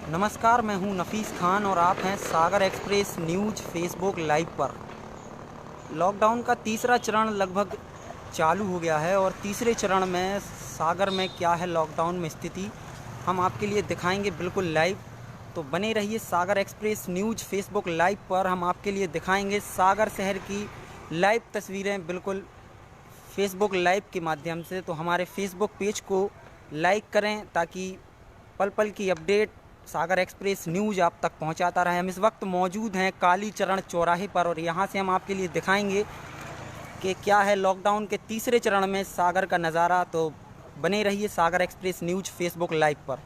नमस्कार, मैं हूं नफीस खान और आप हैं सागर एक्सप्रेस न्यूज़ फेसबुक लाइव पर। लॉकडाउन का तीसरा चरण लगभग चालू हो गया है और तीसरे चरण में सागर में क्या है लॉकडाउन में स्थिति हम आपके लिए दिखाएंगे बिल्कुल लाइव। तो बने रहिए सागर एक्सप्रेस न्यूज़ फेसबुक लाइव पर। हम आपके लिए दिखाएंगे सागर शहर की लाइव तस्वीरें बिल्कुल फेसबुक लाइव के माध्यम से। तो हमारे फेसबुक पेज को लाइक करें ताकि पल पल की अपडेट सागर एक्सप्रेस न्यूज़ आप तक पहुंचाता रहे। हम इस वक्त मौजूद हैं कालीचरण चौराहे पर और यहां से हम आपके लिए दिखाएंगे कि क्या है लॉकडाउन के तीसरे चरण में सागर का नज़ारा। तो बने रहिए सागर एक्सप्रेस न्यूज़ फेसबुक लाइव पर।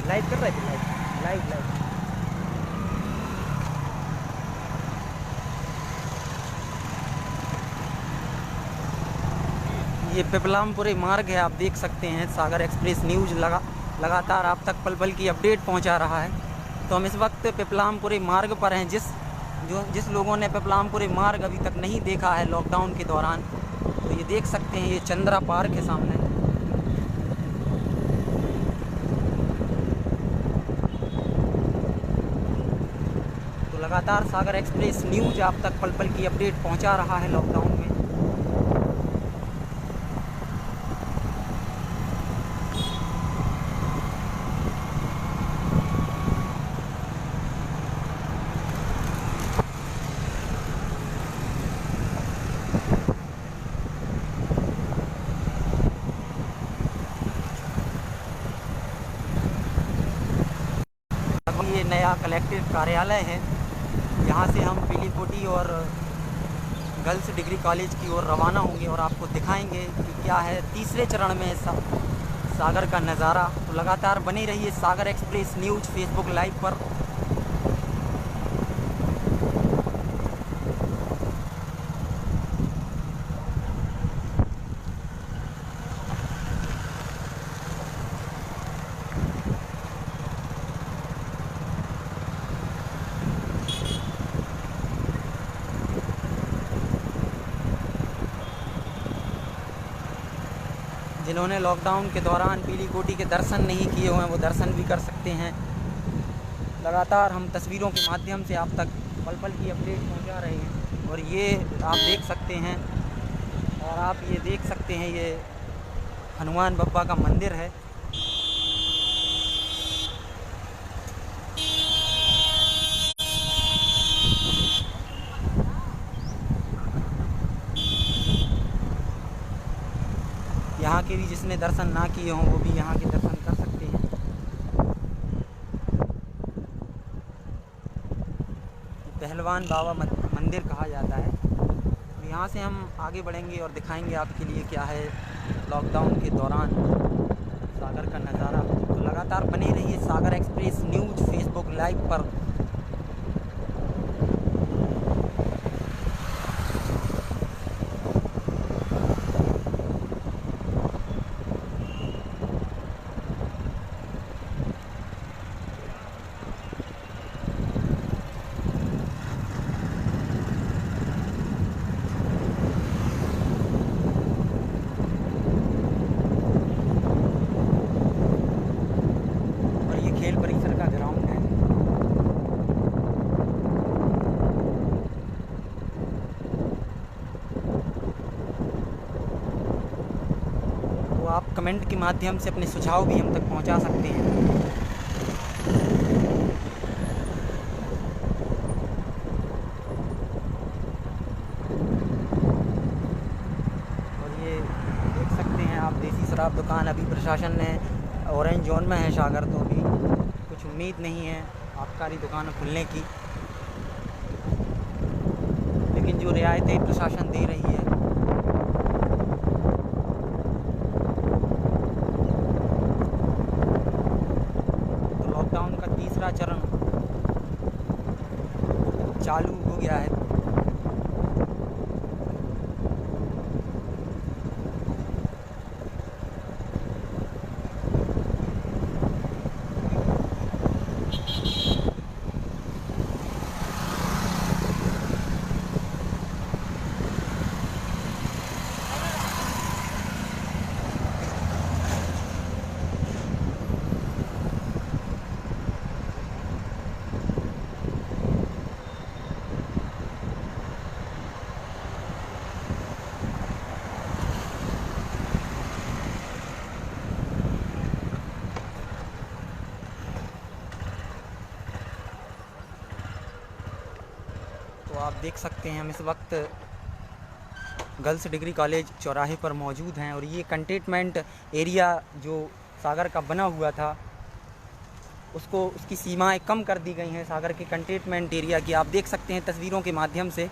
लाइव कर रहे थे, लाइव लाइव लाइव। ये पिपलामपुरी मार्ग है, आप देख सकते हैं सागर एक्सप्रेस न्यूज़ लगातार आप तक पल पल की अपडेट पहुंचा रहा है। तो हम इस वक्त पिपलामपुरी मार्ग पर हैं। जिस लोगों ने पिपलामपुरी मार्ग अभी तक नहीं देखा है लॉकडाउन के दौरान, तो ये देख सकते हैं, ये चंद्रा पार्क है सामने। तो लगातार सागर एक्सप्रेस न्यूज़ आप तक पल पल की अपडेट पहुंचा रहा है लॉकडाउन में। ये नया कलेक्टर कार्यालय है, यहाँ से हम पीलीकोटी और गर्ल्स डिग्री कॉलेज की ओर रवाना होंगे और आपको दिखाएंगे कि क्या है तीसरे चरण में सागर का नज़ारा। तो लगातार बने रहिए सागर एक्सप्रेस न्यूज़ फेसबुक लाइव पर। जिन्होंने लॉकडाउन के दौरान पीलीकोटी के दर्शन नहीं किए हुए हैं वो दर्शन भी कर सकते हैं। लगातार हम तस्वीरों के माध्यम से आप तक पल पल की अपडेट पहुंचा रहे हैं। और ये आप देख सकते हैं, और आप ये देख सकते हैं, ये हनुमान बप्पा का मंदिर है। यहाँ के भी जिसने दर्शन ना किए हों वो भी यहाँ के दर्शन कर सकते हैं। पहलवान बाबा मंदिर कहा जाता है। तो यहाँ से हम आगे बढ़ेंगे और दिखाएंगे आपके लिए क्या है लॉकडाउन के दौरान सागर का नज़ारा। तो लगातार बने रहिए सागर एक्सप्रेस न्यूज़ फेसबुक लाइव पर। खेल परिसर का ग्राउंड है। तो आप कमेंट के माध्यम से अपने सुझाव भी हम तक पहुंचा सकते हैं। और ये देख सकते हैं आप, देसी शराब दुकान अभी प्रशासन ने ऑरेंज जोन में है सागर, तो अभी कुछ उम्मीद नहीं है आबकारी दुकान खुलने की, लेकिन जो रियायतें प्रशासन दे रही है। तो लॉकडाउन का तीसरा चरण चालू हो गया है। तो आप देख सकते हैं हम इस वक्त गर्ल्स डिग्री कॉलेज चौराहे पर मौजूद हैं और ये कंटेनमेंट एरिया जो सागर का बना हुआ था उसकी सीमाएं कम कर दी गई हैं सागर के कंटेनमेंट एरिया की। आप देख सकते हैं तस्वीरों के माध्यम से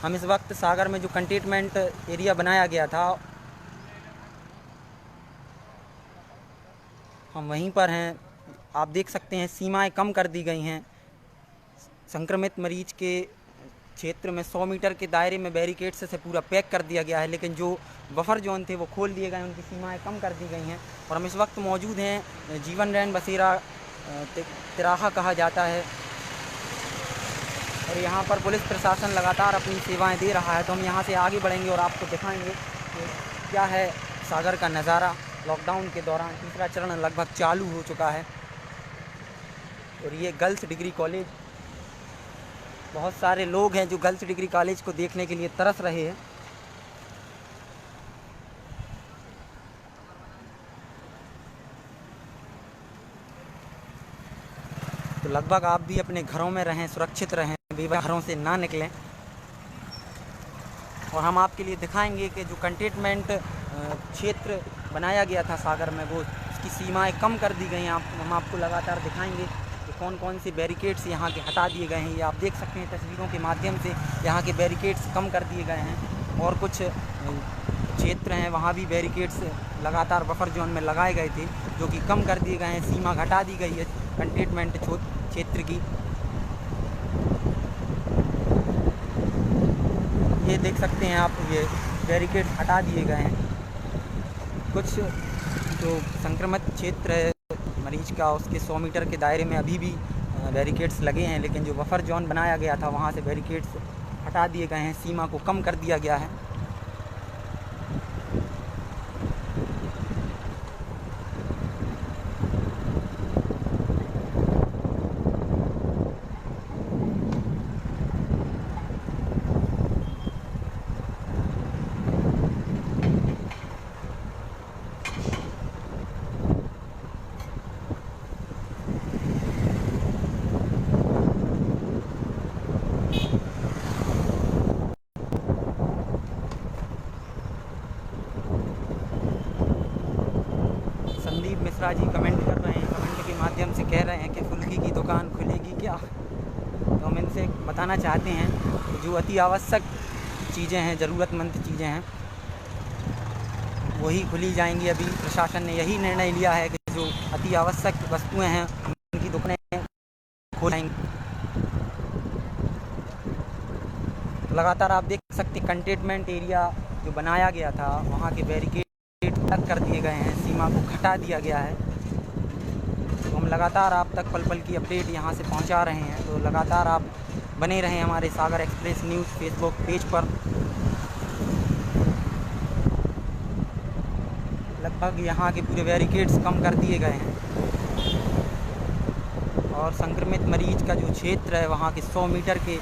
हम इस वक्त सागर में जो कंटेनमेंट एरिया बनाया गया था हम वहीं पर हैं। आप देख सकते हैं सीमाएं कम कर दी गई हैं। संक्रमित मरीज के क्षेत्र में 100 मीटर के दायरे में बैरिकेड्स से पूरा पैक कर दिया गया है, लेकिन जो बफर जोन थे वो खोल दिए गए, उनकी सीमाएं कम कर दी गई हैं। और हम इस वक्त मौजूद हैं जीवन रैन बसेरा तिराहा कहा जाता है और यहाँ पर पुलिस प्रशासन लगातार अपनी सेवाएं दे रहा है। तो हम यहाँ से आगे बढ़ेंगे और आपको दिखाएंगे कि क्या है सागर का नज़ारा। लॉकडाउन के दौरान तीसरा चरण लगभग चालू हो चुका है और ये गर्ल्स डिग्री कॉलेज, बहुत सारे लोग हैं जो गर्ल्स डिग्री कॉलेज को देखने के लिए तरस रहे हैं। तो लगभग आप भी अपने घरों में रहें, सुरक्षित रहें, घरों से ना निकलें। और हम आपके लिए दिखाएंगे कि जो कंटेनमेंट क्षेत्र बनाया गया था सागर में वो उसकी सीमाएं कम कर दी गई हैं। हम आपको लगातार दिखाएंगे कि कौन कौन से बैरिकेड्स यहाँ के हटा दिए गए हैं। ये आप देख सकते हैं तस्वीरों के माध्यम से यहाँ के बैरिकेड्स कम कर दिए गए हैं और कुछ क्षेत्र हैं वहाँ भी बैरिकेड्स लगातार बफर जोन में लगाए गए थे जो कि कम कर दिए गए हैं। सीमा घटा दी गई है कंटेनमेंट क्षेत्र की। ये देख सकते हैं आप, ये बैरिकेड हटा दिए गए हैं। कुछ जो संक्रमित क्षेत्र है मरीज का उसके 100 मीटर के दायरे में अभी भी बैरिकेड्स लगे हैं, लेकिन जो बफर जोन बनाया गया था वहाँ से बैरिकेड्स हटा दिए गए हैं, सीमा को कम कर दिया गया है। संदीप मिश्रा जी कमेंट कर रहे हैं, कमेंट के माध्यम से कह रहे हैं कि फुल्की की दुकान खुलेगी क्या। तो हम इनसे बताना चाहते हैं कि जो अति आवश्यक चीज़ें हैं, ज़रूरतमंद चीज़ें हैं, वही खुली जाएंगी। अभी प्रशासन ने यही निर्णय लिया है कि जो अति आवश्यक वस्तुएं हैं उनकी दुकानें खोल जाएंगी। लगातार आप देख सकते हैं कंटेनमेंट एरिया जो बनाया गया था वहाँ के बैरिकेड अलग कर दिए गए हैं, सीमा को घटा दिया गया है। तो हम लगातार आप तक पल पल की अपडेट यहाँ से पहुँचा रहे हैं। तो लगातार आप बने रहें हमारे सागर एक्सप्रेस न्यूज़ फेसबुक पेज पर। लगभग यहाँ के पूरे बैरिकेड्स कम कर दिए गए हैं और संक्रमित मरीज का जो क्षेत्र है वहाँ के 100 मीटर के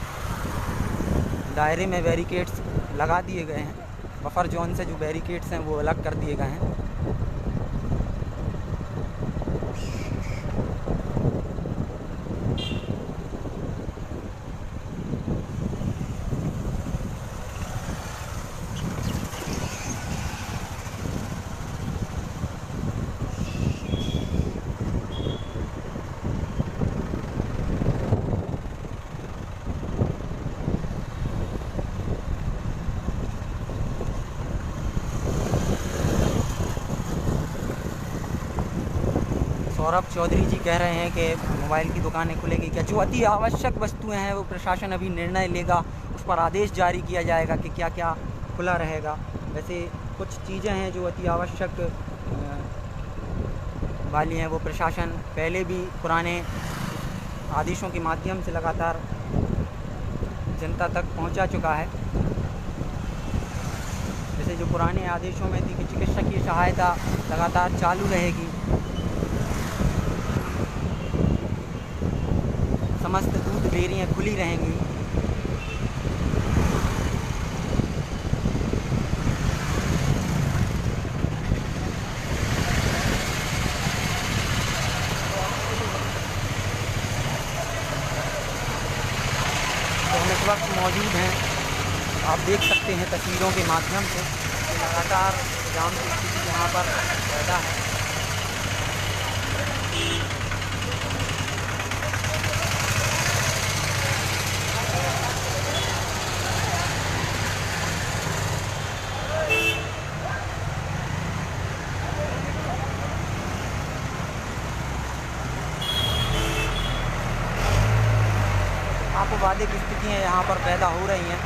दायरे में बैरिकेड्स लगा दिए गए हैं। बफर जोन से जो बैरिकेड्स हैं वो अलग कर दिए गए हैं। सौरभ चौधरी जी कह रहे हैं कि मोबाइल की दुकानें खुलेगी क्या। जो अति आवश्यक वस्तुएं हैं वो प्रशासन अभी निर्णय लेगा, उस पर आदेश जारी किया जाएगा कि क्या क्या खुला रहेगा। वैसे कुछ चीज़ें हैं जो अति आवश्यक वाली हैं वो प्रशासन पहले भी पुराने आदेशों के माध्यम से लगातार जनता तक पहुंचा चुका है। जैसे जो पुराने आदेशों में थी कि चिकित्सकीय सहायता लगातार चालू रहेगी, समस्त दूध डेयरियाँ खुली रहेंगी। तो हम इस वक्त मौजूद हैं, आप देख सकते हैं तस्वीरों के माध्यम से कि लगातार जाम की स्थिति यहाँ पर पैदा है। आपवादिक स्थितियाँ यहाँ पर पैदा हो रही हैं।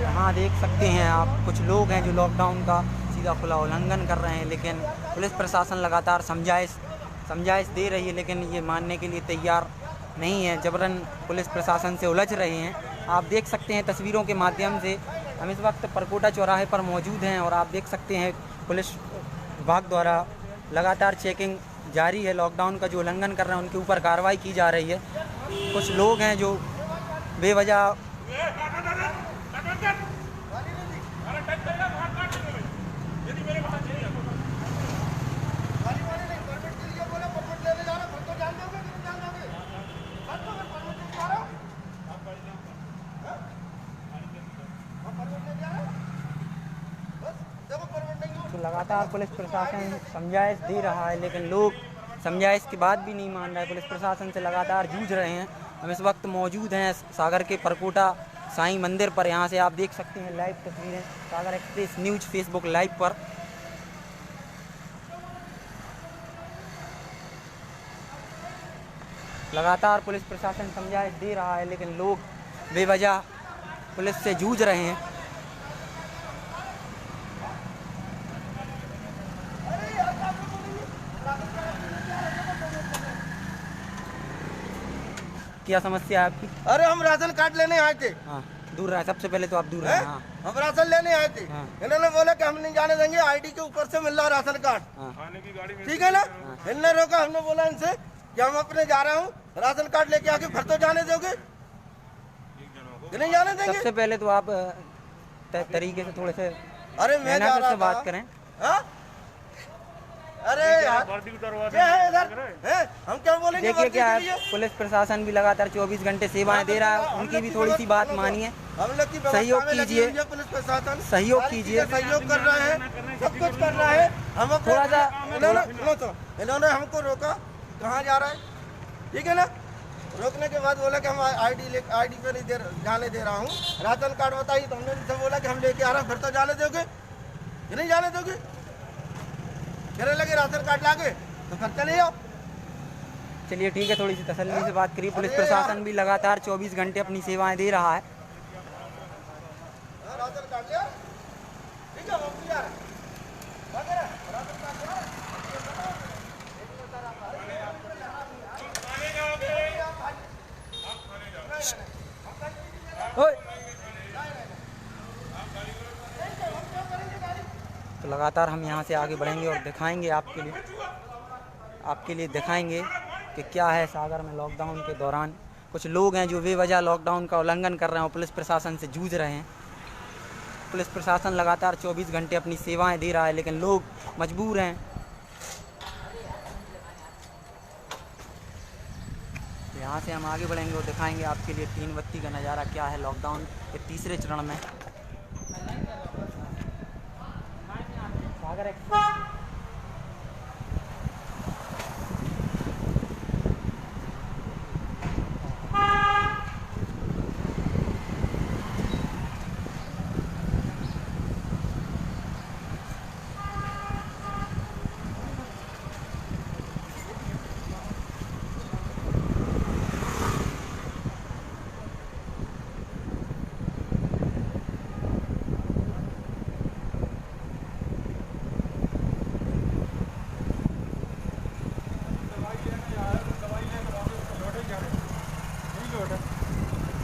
यहाँ देख सकते हैं आप, कुछ लोग हैं जो लॉकडाउन का सीधा खुला उल्लंघन कर रहे हैं, लेकिन पुलिस प्रशासन लगातार समझाइश दे रही है, लेकिन ये मानने के लिए तैयार नहीं है। जबरन पुलिस प्रशासन से उलझ रहे हैं। आप देख सकते हैं तस्वीरों के माध्यम से, हम इस वक्त परकोटा चौराहे पर मौजूद हैं और आप देख सकते हैं पुलिस विभाग द्वारा लगातार चेकिंग जारी है। लॉकडाउन का जो उल्लंघन कर रहे हैं उनके ऊपर कार्रवाई की जा रही है। कुछ लोग हैं जो बेवजह तो लगातार पुलिस प्रशासन समझाइश दे रहा है, लेकिन लोग समझाइश के बाद भी नहीं मान रहे हैं। पुलिस प्रशासन से लगातार जूझ रहे हैं। हम इस वक्त मौजूद हैं सागर के परकोटा साईं मंदिर पर। यहाँ से आप देख सकते हैं लाइव तस्वीरें सागर एक्सप्रेस न्यूज़ फेसबुक लाइव पर। लगातार पुलिस प्रशासन समझाइश दे रहा है, लेकिन लोग बेवजह पुलिस से जूझ रहे हैं। क्या समस्या है आपकी? अरे हम राशन कार्ड लेने आए थे। हाँ, दूर रहे, सबसे पहले तो आप दूर रहे। हाँ। हम राशन लेने आए थे। हाँ। इन्होंने बोला कि हम नहीं जाने देंगे, आईडी के ऊपर से मिल रहा राशन कार्ड। हाँ। ठीक है ना। इन्होंने रोका, हमने बोला इनसे कि हम अपने जा रहा हूँ, राशन कार्ड लेके आके फिर तो जाने दोगे कि नहीं जाने देंगे? सबसे पहले तो आप तरीके से थोड़े से अरे मैं जा रहा से बात था। करें। हाँ? अरे यार क्या है इधर? हम क्या बोलेंगे? देखिए क्या है, पुलिस प्रशासन भी लगातार 24 घंटे सेवाएं दे रहा है। उनकी भी थोड़ी सी बात मानिए, हम लोग की सहयोग कीजिए। पुलिस प्रशासन सहयोग कीजिए। सहयोग कर रहा है, सब कुछ कर रहा है। हम थोड़ा सा इन्होंने हमको रोका, कहाँ जा रहा है? ठीक है ना। रोकने के बाद बोला कि हम आईडी पे नहीं जाने दे रहा हूँ, राशन कार्ड बताइए। तो हमने उनसे बोला कि हम लेके आ रहे हैं, फिर तो जाने दोगे कि नहीं जाने दोगे? कहने लगे राशन कार्ड लागे तो फिर चले जाओ। चलिए ठीक है, थोड़ी सी तसल्ली से बात करिए। पुलिस प्रशासन भी लगातार 24 घंटे अपनी सेवाएं दे रहा है। राशन कार्ड ले, ठीक है, हम भी जा रहे हैं। राशन कार्ड ले। तो लगातार हम यहाँ से आगे बढ़ेंगे और दिखाएंगे आपके लिए दिखाएंगे कि क्या है सागर में लॉकडाउन के दौरान। कुछ लोग हैं जो बेवजह लॉकडाउन का उल्लंघन कर रहे हैं और पुलिस प्रशासन से जूझ रहे हैं। पुलिस प्रशासन लगातार 24 घंटे अपनी सेवाएं दे रहा है, लेकिन लोग मजबूर हैं। यहाँ से हम आगे बढ़ेंगे और दिखाएंगे आपके लिए 3 बत्ती का नज़ारा क्या है लॉकडाउन के तीसरे चरण में। सागर एक्सप्रेस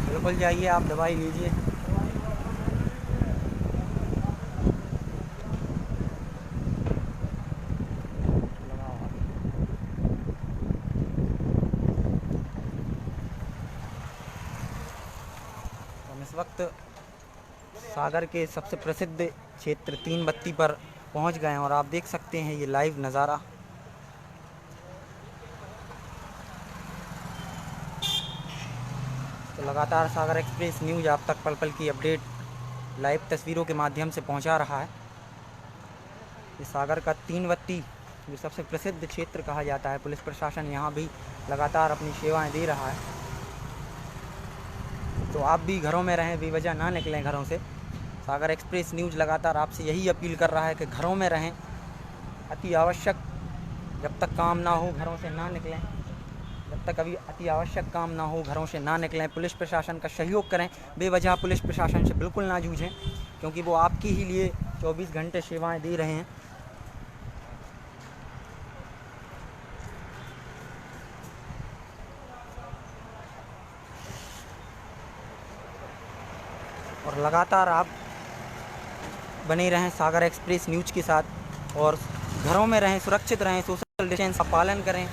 बिल्कुल जाइए, आप दवाई लीजिए। हम इस वक्त सागर के सबसे प्रसिद्ध क्षेत्र तीन बत्ती पर पहुंच गए हैं और आप देख सकते हैं ये लाइव नज़ारा। तो लगातार सागर एक्सप्रेस न्यूज़ आप तक पल पल की अपडेट लाइव तस्वीरों के माध्यम से पहुंचा रहा है। ये सागर का तीन बत्ती जो सबसे प्रसिद्ध क्षेत्र कहा जाता है, पुलिस प्रशासन यहाँ भी लगातार अपनी सेवाएं दे रहा है। तो आप भी घरों में रहें, बेवजह ना निकलें घरों से। सागर एक्सप्रेस न्यूज़ लगातार आपसे यही अपील कर रहा है कि घरों में रहें, अति आवश्यक जब तक काम ना हो घरों से ना निकलें। जब तक अभी अति आवश्यक काम ना हो घरों से ना निकलें। पुलिस प्रशासन का सहयोग करें, बेवजह पुलिस प्रशासन से बिल्कुल ना जूझें, क्योंकि वो आपके ही लिए 24 घंटे सेवाएं दे रहे हैं। और लगातार आप बने रहें सागर एक्सप्रेस न्यूज़ के साथ और घरों में रहें, सुरक्षित रहें, सोशल डिस्टेंस का पालन करें।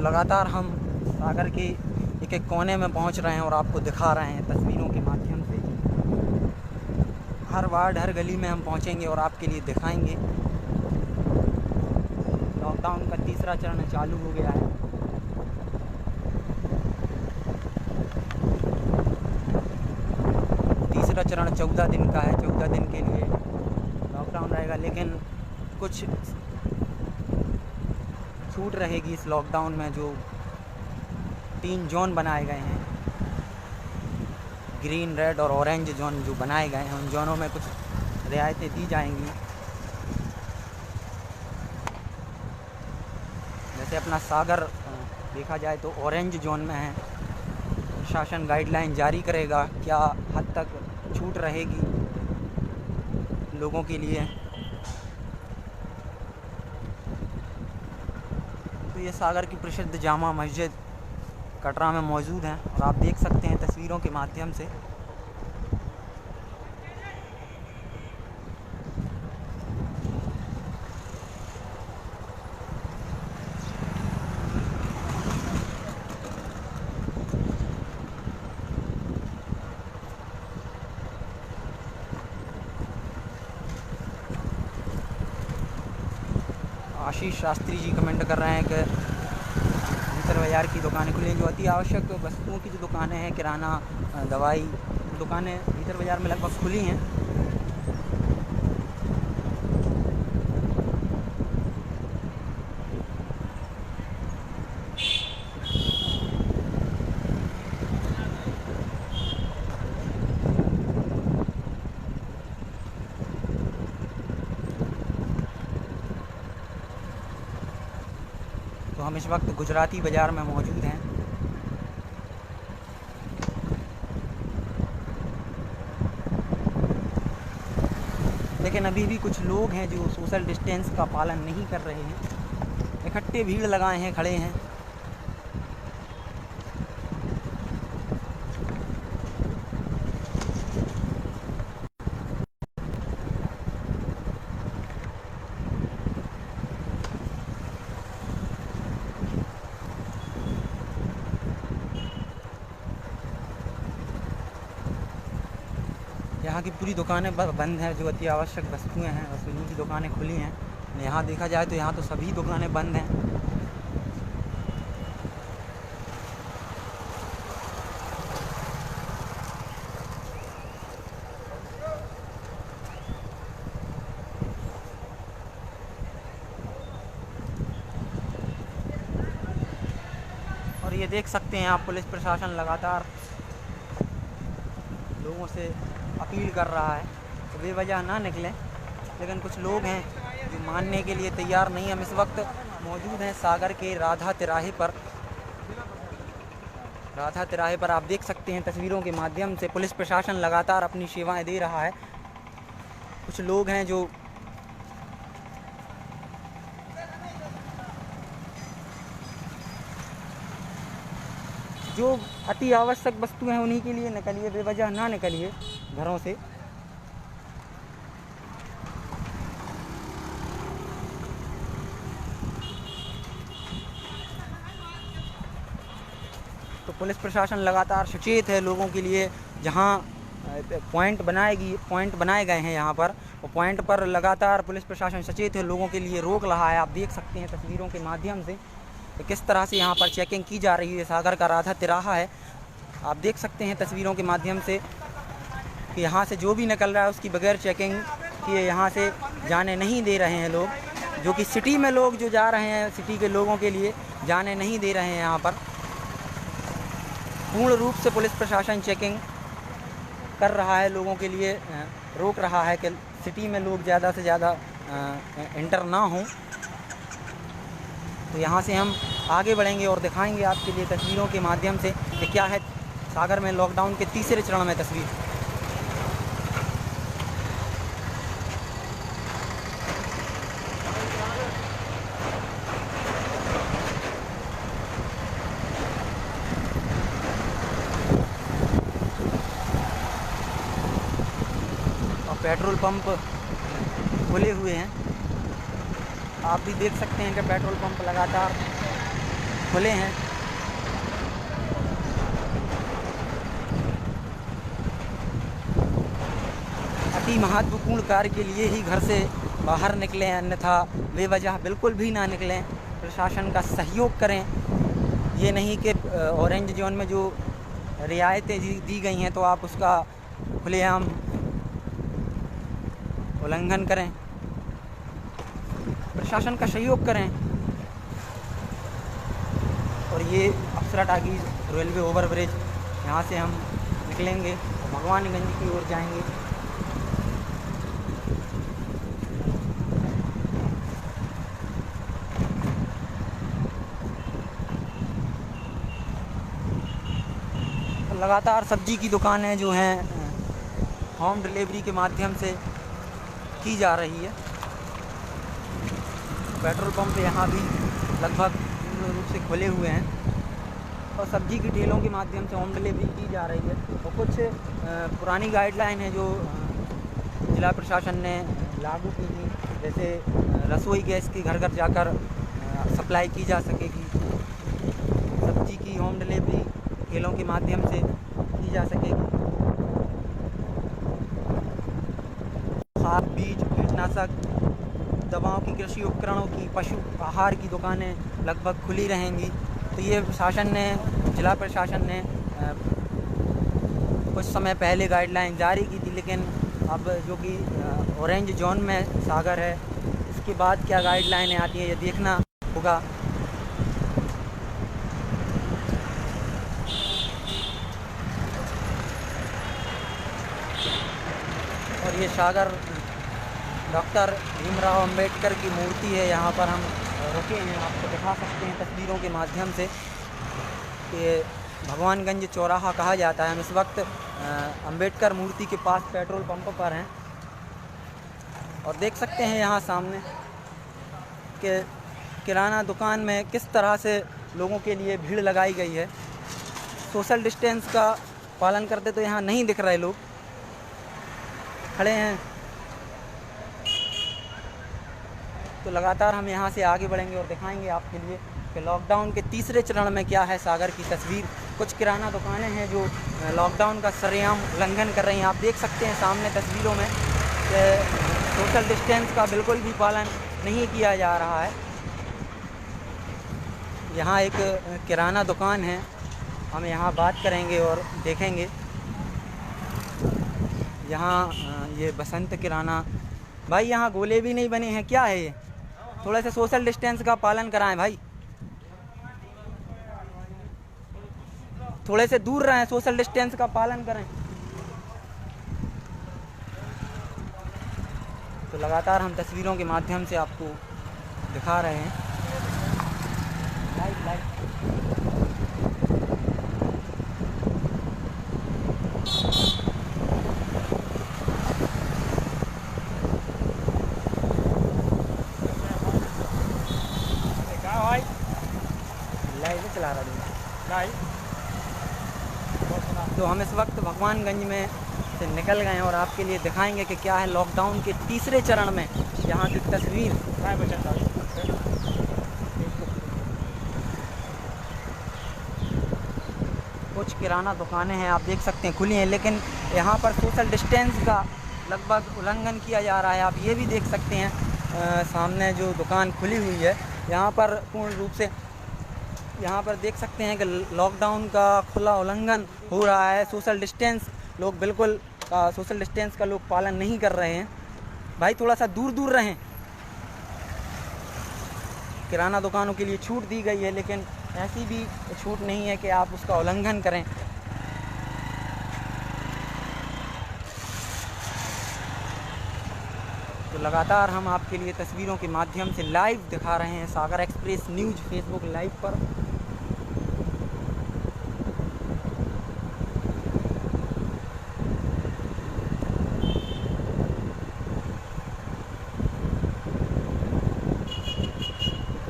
लगातार हम सागर के एक एक कोने में पहुंच रहे हैं और आपको दिखा रहे हैं तस्वीरों के माध्यम से। हर वार्ड हर गली में हम पहुंचेंगे और आपके लिए दिखाएंगे। लॉकडाउन का तीसरा चरण चालू हो गया है। तीसरा चरण 14 दिन का है। 14 दिन के लिए लॉकडाउन रहेगा, लेकिन कुछ छूट रहेगी इस लॉकडाउन में। जो 3 जोन बनाए गए हैं, ग्रीन, रेड और ऑरेंज जोन जो बनाए गए हैं, उन जोनों में कुछ रियायतें दी जाएंगी। जैसे अपना सागर देखा जाए तो ऑरेंज जोन में है। प्रशासन गाइडलाइन जारी करेगा क्या हद तक छूट रहेगी लोगों के लिए। ये सागर की प्रसिद्ध जामा मस्जिद कटरा में मौजूद हैं और आप देख सकते हैं तस्वीरों के माध्यम से। आशीष शास्त्री जी कमेंट कर रहे हैं कि भीतर बाज़ार की दुकानें खुली हैं। जो अति आवश्यक वस्तुओं की जो दुकानें हैं, किराना, दवाई, दुकानें भीतर बाज़ार में लगभग खुली हैं। तो हम इस वक्त गुजराती बाज़ार में मौजूद हैं। लेकिन अभी भी कुछ लोग हैं जो सोशल डिस्टेंस का पालन नहीं कर रहे हैं, इकट्ठे भीड़ लगाए हैं, खड़े हैं। यहाँ की पूरी दुकानें बंद हैं। जो अति आवश्यक वस्तुएं हैं बस उन्हीं की दुकानें खुली हैं। यहाँ देखा जाए तो यहाँ तो सभी दुकानें बंद हैं। और ये देख सकते हैं आप, पुलिस प्रशासन लगातार लोगों से अपील कर रहा है तो बेवजह ना निकलें। लेकिन कुछ लोग हैं जो मानने के लिए तैयार नहीं। हम इस वक्त मौजूद हैं सागर के राधा तिराहे पर राधा तिराहे पर आप देख सकते हैं तस्वीरों के माध्यम से पुलिस प्रशासन लगातार अपनी सेवाएं दे रहा है। कुछ लोग हैं जो अति आवश्यक वस्तुएं हैं उन्हीं के लिए निकलिए, बेवजह ना निकलिए घरों से। तो पुलिस प्रशासन लगातार सचेत है लोगों के लिए। जहां पॉइंट बनाए गए हैं यहाँ पर, वो पॉइंट पर लगातार पुलिस प्रशासन सचेत है, लोगों के लिए रोक रहा है। आप देख सकते हैं तस्वीरों के माध्यम से किस तरह से यहाँ पर चेकिंग की जा रही है। सागर का राधा तिराहा है, आप देख सकते हैं तस्वीरों के माध्यम से कि यहाँ से जो भी निकल रहा है उसकी बगैर चेकिंग किए यहाँ से जाने नहीं दे रहे हैं लोग। जो कि सिटी में लोग जो जा रहे हैं, सिटी के लोगों के लिए जाने नहीं दे रहे हैं। यहाँ पर पूर्ण रूप से पुलिस प्रशासन चेकिंग कर रहा है, लोगों के लिए रोक रहा है कि सिटी में लोग ज़्यादा से ज़्यादा इंटर ना हों। तो यहाँ से हम आगे बढ़ेंगे और दिखाएंगे आपके लिए तस्वीरों के माध्यम से कि क्या है सागर में लॉकडाउन के तीसरे चरण में तस्वीर। और पेट्रोल पंप खुले हुए हैं, आप भी देख सकते हैं कि पेट्रोल पंप लगातार खुले हैं। अति महत्वपूर्ण कार्य के लिए ही घर से बाहर निकलें, अन्यथा बेवजह बिल्कुल भी ना निकलें। प्रशासन का सहयोग करें। ये नहीं कि ऑरेंज जोन में जो रियायतें दी गई हैं तो आप उसका खुलेआम उल्लंघन करें। प्रशासन का सहयोग करें। और ये अप्सरा टाकीज रेलवे ओवरब्रिज, यहाँ से हम निकलेंगे और भगवानगंज की ओर जाएंगे। लगातार सब्जी की दुकानें जो हैं होम डिलीवरी के माध्यम से की जा रही है। पेट्रोल पंप यहाँ भी लगभग पूर्ण रूप से खुले हुए हैं और सब्जी की ठेलों के माध्यम से होम डिलीवरी की जा रही है। और कुछ पुरानी गाइडलाइन है जो जिला प्रशासन ने लागू की थी, जैसे रसोई गैस की घर घर जाकर सप्लाई की जा सकेगी, सब्जी की होम डिलीवरी ठेलों के माध्यम से की जा सकेगी। खाद, बीज, कीटनाशक दवाओं की, कृषि उपकरणों की, पशु आहार की दुकानें लगभग खुली रहेंगी। तो ये प्रशासन ने, जिला प्रशासन ने कुछ समय पहले गाइडलाइन जारी की थी, लेकिन अब जो कि ऑरेंज जोन में सागर है, इसके बाद क्या गाइडलाइनें आती हैं ये देखना होगा। और ये सागर डॉक्टर भीमराव अंबेडकर की मूर्ति है, यहाँ पर हम रुके हैं, आपको दिखा सकते हैं तस्वीरों के माध्यम से कि भगवानगंज चौराहा कहा जाता है। हम इस वक्त अंबेडकर मूर्ति के पास पेट्रोल पंप पर हैं और देख सकते हैं यहाँ सामने कि किराना दुकान में किस तरह से लोगों के लिए भीड़ लगाई गई है। सोशल डिस्टेंस का पालन करते तो यहाँ नहीं दिख रहे, लोग खड़े हैं। तो लगातार हम यहाँ से आगे बढ़ेंगे और दिखाएंगे आपके लिए कि लॉकडाउन के तीसरे चरण में क्या है सागर की तस्वीर। कुछ किराना दुकानें हैं जो लॉकडाउन का सरेआम उल्लंघन कर रही हैं। आप देख सकते हैं सामने तस्वीरों में कि सोशल डिस्टेंस का बिल्कुल भी पालन नहीं किया जा रहा है। यहाँ एक किराना दुकान है, हम यहाँ बात करेंगे और देखेंगे। यहाँ ये बसंत किराना, भाई यहाँ गोले भी नहीं बने हैं, क्या है ये? थोड़ा सा सोशल डिस्टेंस का पालन कराएं भाई, थोड़े से दूर रहें, सोशल डिस्टेंस का पालन करें। तो लगातार हम तस्वीरों के माध्यम से आपको दिखा रहे हैं। लाइट लाइव चला रहा हूँ। तो हम इस वक्त भगवानगंज में से निकल गए हैं और आपके लिए दिखाएंगे कि क्या है लॉकडाउन के तीसरे चरण में यहाँ की तस्वीर। कुछ किराना दुकानें हैं आप देख सकते हैं खुली हैं, लेकिन यहाँ पर सोशल डिस्टेंस का लगभग उल्लंघन किया जा रहा है। आप ये भी देख सकते हैं सामने जो दुकान खुली हुई है यहाँ पर पूर्ण रूप से यहाँ पर देख सकते हैं कि लॉकडाउन का खुला उल्लंघन हो रहा है। सोशल डिस्टेंस लोग बिल्कुल सोशल डिस्टेंस का लोग पालन नहीं कर रहे हैं। भाई थोड़ा सा दूर दूर रहें। किराना दुकानों के लिए छूट दी गई है, लेकिन ऐसी भी छूट नहीं है कि आप उसका उल्लंघन करें। तो लगातार हम आपके लिए तस्वीरों के माध्यम से लाइव दिखा रहे हैं सागर एक्सप्रेस न्यूज़ फेसबुक लाइव पर।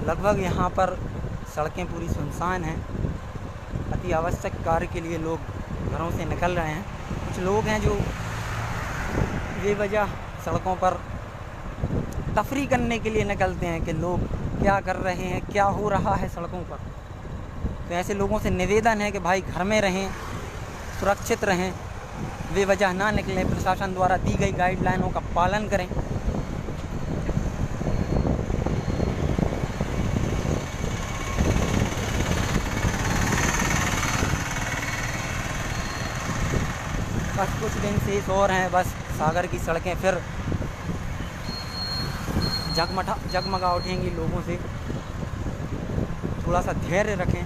लगभग यहाँ पर सड़कें पूरी सुनसान हैं। अति आवश्यक कार्य के लिए लोग घरों से निकल रहे हैं। कुछ लोग हैं जो बेवजह सड़कों पर तफरी करने के लिए निकलते हैं कि लोग क्या कर रहे हैं, क्या हो रहा है सड़कों पर। तो ऐसे लोगों से निवेदन है कि भाई घर में रहें, सुरक्षित रहें, बेवजह ना निकलें, प्रशासन द्वारा दी गई गाइडलाइनों का पालन करें। बस कुछ दिन शेष और हैं, बस सागर की सड़कें फिर जगमगा उठेंगी लोगों से। थोड़ा सा धैर्य रखें।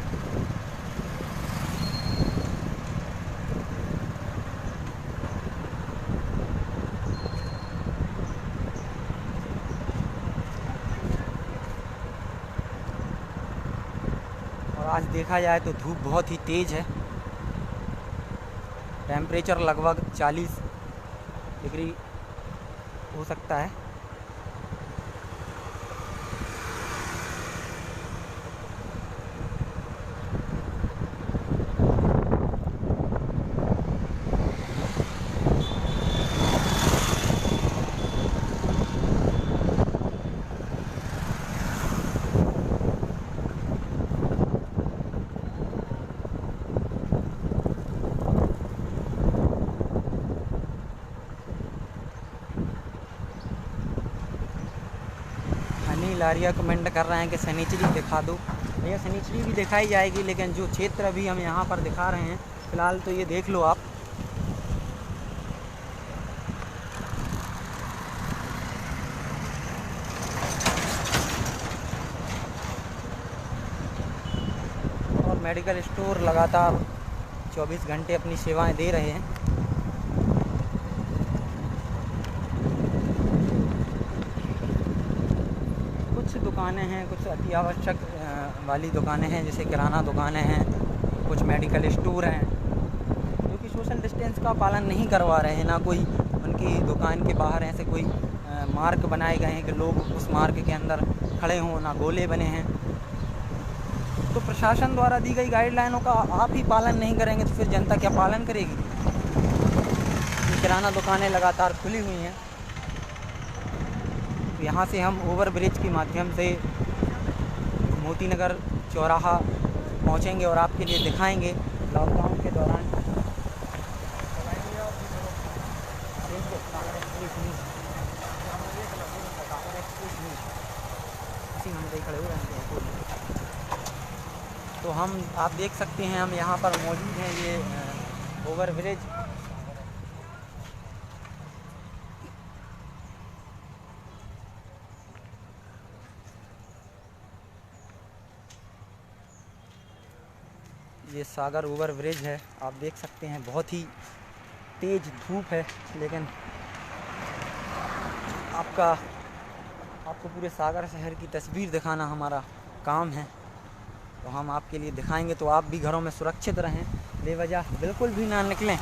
और आज देखा जाए तो धूप बहुत ही तेज़ है। टेम्परेचर लगभग 40 डिग्री हो सकता है। लारिया कमेंट कर रहे हैं कि सनीचरी दिखा दो। भैया सनीचरी भी दिखाई जाएगी, लेकिन जो क्षेत्र अभी हम यहाँ पर दिखा रहे हैं फ़िलहाल तो ये देख लो आप। और मेडिकल स्टोर लगातार 24 घंटे अपनी सेवाएं दे रहे हैं। दुकानें हैं, कुछ अति आवश्यक वाली दुकानें हैं, जैसे किराना दुकानें हैं, कुछ मेडिकल स्टोर हैं जो कि सोशल डिस्टेंस का पालन नहीं करवा रहे हैं। ना कोई उनकी दुकान के बाहर ऐसे कोई मार्ग बनाए गए हैं कि लोग उस मार्ग के अंदर खड़े हों, ना गोले बने हैं। तो प्रशासन द्वारा दी गई गाइडलाइनों का आप ही पालन नहीं करेंगे तो फिर जनता क्या पालन करेगी। किराना दुकानें लगातार खुली हुई हैं। यहाँ से हम ओवर ब्रिज के माध्यम से मोती नगर चौराहा पहुँचेंगे और आपके लिए दिखाएंगे लॉकडाउन के दौरान। तो हम आप देख सकते हैं हम यहाँ पर मौजूद हैं, ये ओवर ब्रिज। ये सागर ओवर ब्रिज है, आप देख सकते हैं। बहुत ही तेज़ धूप है, लेकिन आपको पूरे सागर शहर की तस्वीर दिखाना हमारा काम है। तो हम आपके लिए दिखाएंगे, तो आप भी घरों में सुरक्षित रहें, बेवजह बिल्कुल भी ना निकलें।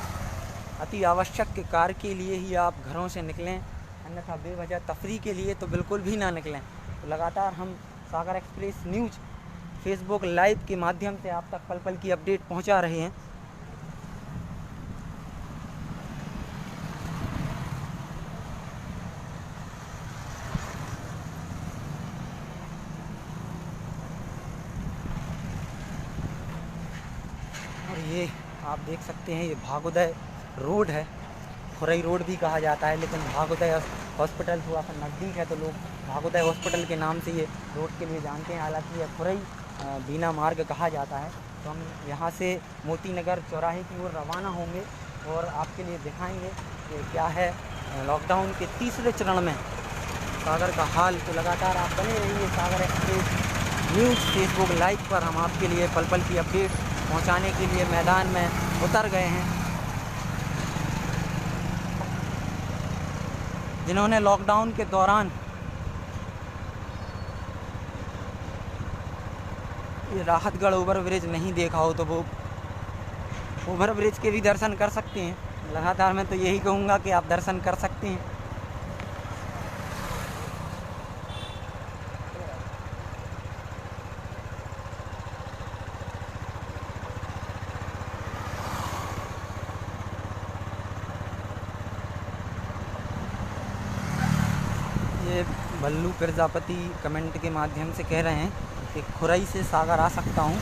अति आवश्यक के कार्य के लिए ही आप घरों से निकलें, अन्यथा बेवजह तफरी के लिए तो बिल्कुल भी ना निकलें। तो लगातार हम सागर एक्सप्रेस न्यूज़ फेसबुक लाइव के माध्यम से आप तक पल पल की अपडेट पहुंचा रहे हैं। और ये आप देख सकते हैं, ये भागोदय रोड है, खुरई रोड भी कहा जाता है, लेकिन भागोदय हॉस्पिटल थोड़ा सा नज़दीक है तो लोग भागोदय हॉस्पिटल के नाम से ये रोड के लिए जानते हैं। हालांकि यह खुरई बीना मार्ग कहा जाता है। तो हम यहाँ से मोती नगर चौराहे की ओर रवाना होंगे और आपके लिए दिखाएंगे कि क्या है लॉकडाउन के तीसरे चरण में सागर का हाल। तो लगातार आप बने रहिए सागर एक्सप्रेस न्यूज़ फेसबुक लाइव पर। हम आपके लिए पल पल की अपडेट पहुंचाने के लिए मैदान में उतर गए हैं। जिन्होंने लॉकडाउन के दौरान ये राहतगढ़ ओवर ब्रिज नहीं देखा हो तो वो ओवर ब्रिज के भी दर्शन कर सकते हैं। लगातार मैं तो यही कहूँगा कि आप दर्शन कर सकते हैं। ये बल्लू प्रजापति कमेंट के माध्यम से कह रहे हैं कि खुरई से सागर आ सकता हूँ।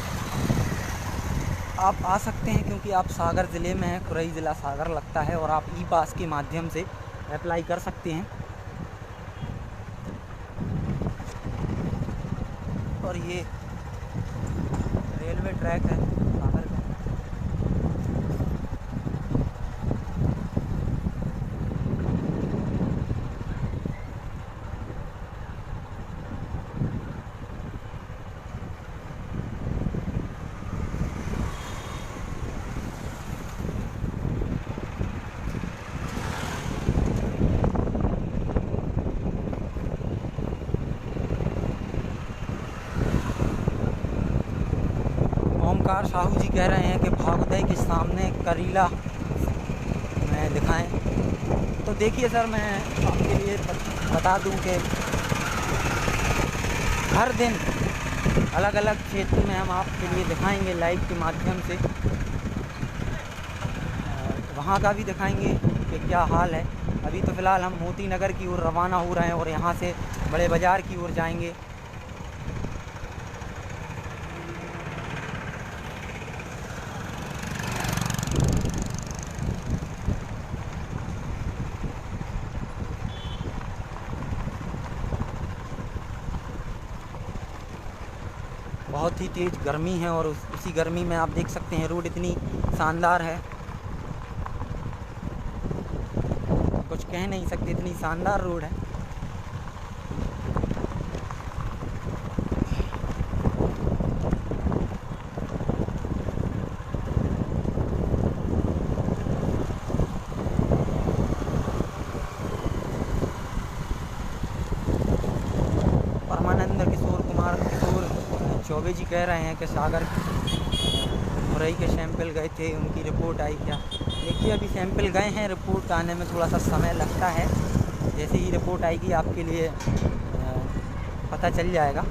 आप आ सकते हैं क्योंकि आप सागर ज़िले में हैं, खुरई ज़िला सागर लगता है, और आप ई पास के माध्यम से अप्लाई कर सकते हैं। और ये रेलवे ट्रैक है सागर का। ओमकार साहू जी कह रहे हैं कि भागोदय के सामने करीला में दिखाएं। तो देखिए सर, मैं आपके लिए बता दूं कि हर दिन अलग अलग क्षेत्र में हम आपके लिए दिखाएंगे लाइव के माध्यम से। वहाँ का भी दिखाएंगे कि क्या हाल है। अभी तो फ़िलहाल हम मोती नगर की ओर रवाना हो रहे हैं और यहाँ से बड़े बाज़ार की ओर जाएंगे। बहुत ही तेज़ गर्मी है और उसी गर्मी में आप देख सकते हैं रोड इतनी शानदार है, कुछ कह नहीं सकते, इतनी शानदार रोड है। परमानंद किशोर चौबे जी कह रहे हैं कि सागर खुरई के सैंपल गए थे, उनकी रिपोर्ट आई क्या? देखिए अभी सैंपल गए हैं, रिपोर्ट आने में थोड़ा सा समय लगता है। जैसे ही रिपोर्ट आएगी आपके लिए पता चल जाएगा।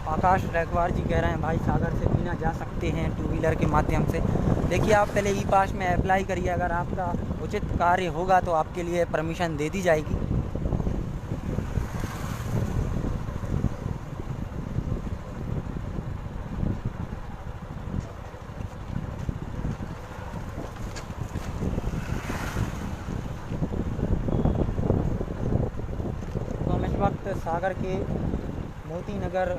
आकाश रैकवार जी कह रहे हैं भाई सागर से बीना जा सकते हैं 2 व्हीलर के माध्यम से। देखिए आप पहले ई पास में अप्लाई करिए, अगर आपका उचित कार्य होगा तो आपके लिए परमिशन दे दी जाएगी। तो हम इस वक्त सागर के मोती नगर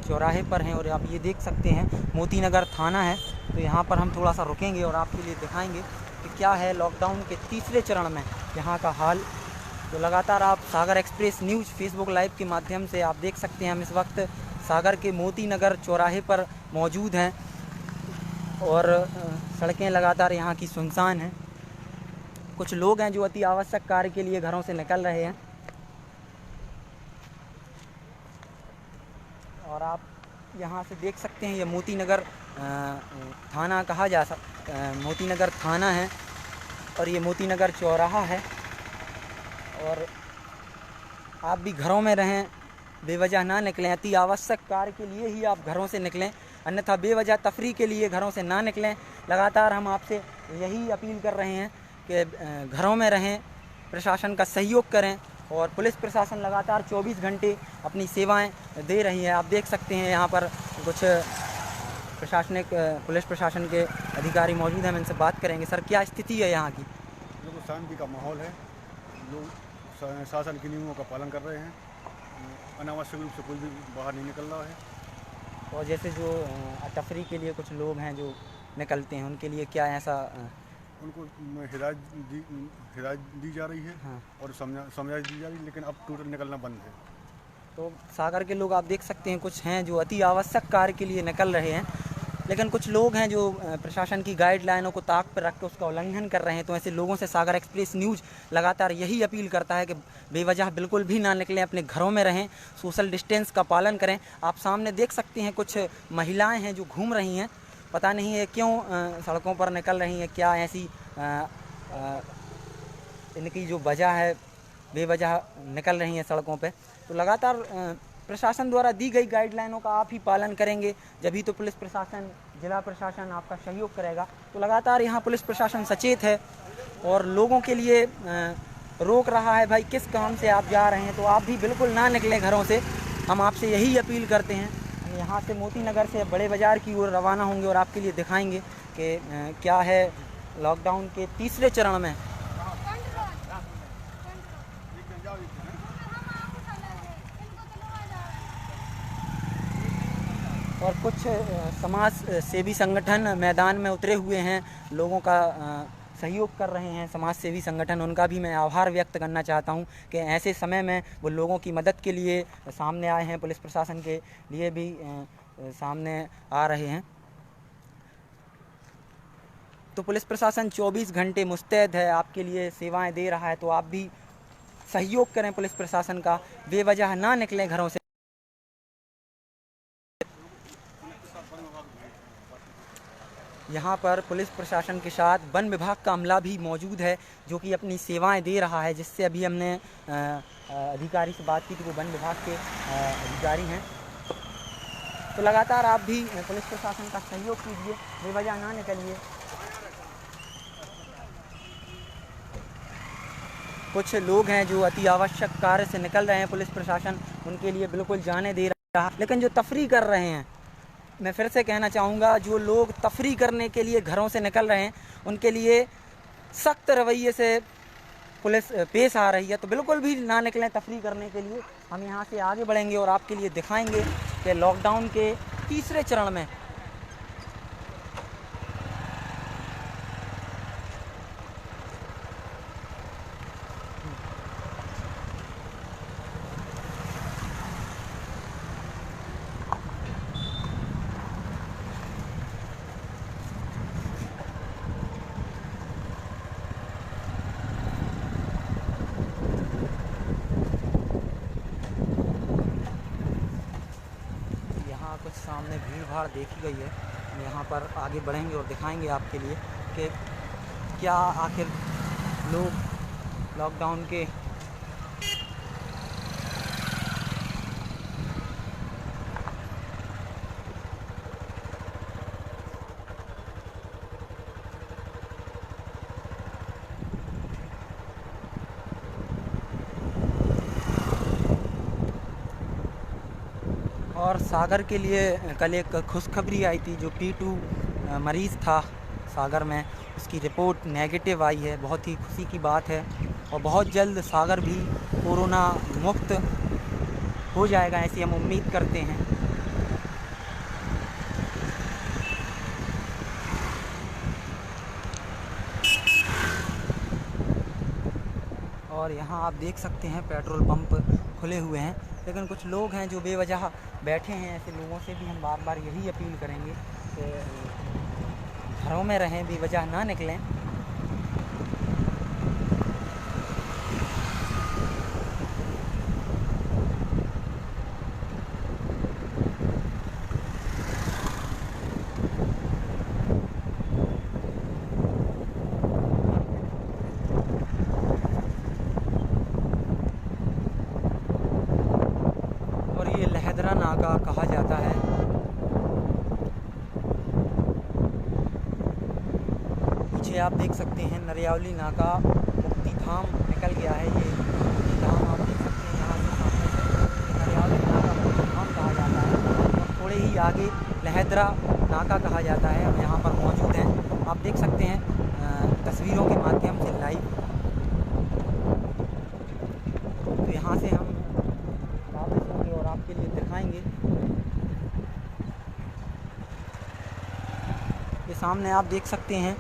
चौराहे पर हैं और आप ये देख सकते हैं मोती नगर थाना है। तो यहाँ पर हम थोड़ा सा रुकेंगे और आपके लिए दिखाएंगे कि क्या है लॉकडाउन के तीसरे चरण में यहाँ का हाल। तो लगातार आप सागर एक्सप्रेस न्यूज़ फेसबुक लाइव के माध्यम से आप देख सकते हैं हम इस वक्त सागर के मोती नगर चौराहे पर मौजूद हैं और सड़कें लगातार यहाँ की सुनसान हैं। कुछ लोग हैं जो अति आवश्यक कार्य के लिए घरों से निकल रहे हैं और आप यहाँ से देख सकते हैं ये मोती नगर थाना कहा जा मोती नगर थाना है और ये मोती नगर चौराहा है। और आप भी घरों में रहें, बेवजह ना निकलें, अति आवश्यक कार्य के लिए ही आप घरों से निकलें, अन्यथा बेवजह तफरी के लिए घरों से ना निकलें। लगातार हम आपसे यही अपील कर रहे हैं कि घरों में रहें, प्रशासन का सहयोग करें। और पुलिस प्रशासन लगातार 24 घंटे अपनी सेवाएं दे रही है। आप देख सकते हैं यहाँ पर कुछ प्रशासनिक पुलिस प्रशासन के अधिकारी मौजूद हैं, हम इनसे बात करेंगे। सर, क्या स्थिति है यहाँ की? बिल्कुल शांति का माहौल है, लोग शासन के नियमों का पालन कर रहे हैं, अनावश्यक रूप से कोई भी बाहर नहीं निकल रहा है। और जैसे जो तफरी के लिए कुछ लोग हैं जो निकलते हैं, उनके लिए क्या ऐसा उनको हिदायत दी जा रही है। हाँ। और समझाइश दी जा रही है, लेकिन अब टोटल निकलना बंद है। तो सागर के लोग आप देख सकते हैं, कुछ हैं जो अति आवश्यक कार्य के लिए निकल रहे हैं, लेकिन कुछ लोग हैं जो प्रशासन की गाइडलाइनों को ताक पर रख कर उसका उल्लंघन कर रहे हैं। तो ऐसे लोगों से सागर एक्सप्रेस न्यूज़ लगातार यही अपील करता है कि बेवजह बिल्कुल भी ना निकलें, अपने घरों में रहें, सोशल डिस्टेंस का पालन करें। आप सामने देख सकते हैं कुछ महिलाएं हैं जो घूम रही हैं, पता नहीं है क्यों सड़कों पर निकल रही हैं, क्या ऐसी इनकी जो वजह है, बेवजह निकल रही हैं सड़कों पे। तो लगातार प्रशासन द्वारा दी गई गाइडलाइनों का आप ही पालन करेंगे, जभी तो पुलिस प्रशासन, जिला प्रशासन आपका सहयोग करेगा। तो लगातार यहाँ पुलिस प्रशासन सचेत है और लोगों के लिए रोक रहा है, भाई किस काम से आप जा रहे हैं, तो आप भी बिल्कुल ना निकलें घरों से। हम आपसे यही अपील करते हैं। हम यहाँ से मोती नगर से बड़े बाज़ार की ओर रवाना होंगे और आपके लिए दिखाएंगे कि क्या है लॉकडाउन के तीसरे चरण में। और कुछ समाज सेवी संगठन मैदान में उतरे हुए हैं, लोगों का सहयोग कर रहे हैं समाज सेवी संगठन। उनका भी मैं आभार व्यक्त करना चाहता हूं कि ऐसे समय में वो लोगों की मदद के लिए सामने आए हैं, पुलिस प्रशासन के लिए भी सामने आ रहे हैं। तो पुलिस प्रशासन 24 घंटे मुस्तैद है, आपके लिए सेवाएं दे रहा है। तो आप भी सहयोग करें पुलिस प्रशासन का, बेवजह ना निकलें घरों से। यहाँ पर पुलिस प्रशासन के साथ वन विभाग का अमला भी मौजूद है जो कि अपनी सेवाएं दे रहा है, जिससे अभी हमने अधिकारी से बात की थी, वो वन विभाग के अधिकारी हैं। तो लगातार आप भी पुलिस प्रशासन का सहयोग कीजिए, बेवजह ना निकलिए। कुछ लोग हैं जो अति आवश्यक कार्य से निकल रहे हैं, पुलिस प्रशासन उनके लिए बिल्कुल जाने दे रहा है। लेकिन जो तफरी कर रहे हैं, मैं फिर से कहना चाहूँगा, जो लोग तफरी करने के लिए घरों से निकल रहे हैं, उनके लिए सख्त रवैये से पुलिस पेश आ रही है। तो बिल्कुल भी ना निकलें तफरी करने के लिए। हम यहाँ से आगे बढ़ेंगे और आपके लिए दिखाएंगे कि लॉकडाउन के तीसरे चरण में कुछ सामने भीड़ भाड़ देखी गई है। हम यहाँ पर आगे बढ़ेंगे और दिखाएंगे आपके लिए कि क्या आखिर लोग लॉकडाउन के और सागर के लिए कल एक खुशखबरी आई थी, जो P2 मरीज़ था सागर में, उसकी रिपोर्ट नेगेटिव आई है। बहुत ही खुशी की बात है और बहुत जल्द सागर भी कोरोना मुक्त हो जाएगा, ऐसी हम उम्मीद करते हैं। और यहाँ आप देख सकते हैं पेट्रोल पंप खुले हुए हैं, लेकिन कुछ लोग हैं जो बेवजह बैठे हैं। ऐसे लोगों से भी हम बार बार यही अपील करेंगे कि घरों में रहें, बेवजह ना निकलें। नाका कहा जाता है। पीछे आप देख सकते हैं नरियावली नाका मुक्ति धाम निकल गया है। ये मुक्ति धाम आप देख सकते हैं यहाँ से सामने से नरियावली नाका मुक्ति धाम कहा जाता है। और थोड़े ही आगे लहदरा नाका कहा जाता है। हम यहाँ पर मौजूद हैं, आप देख सकते हैं तस्वीरों के माध्यम से लाइव। तो यहाँ से हम वापस होंगे और आपके लिए दिखाएंगे। ये सामने आप देख सकते हैं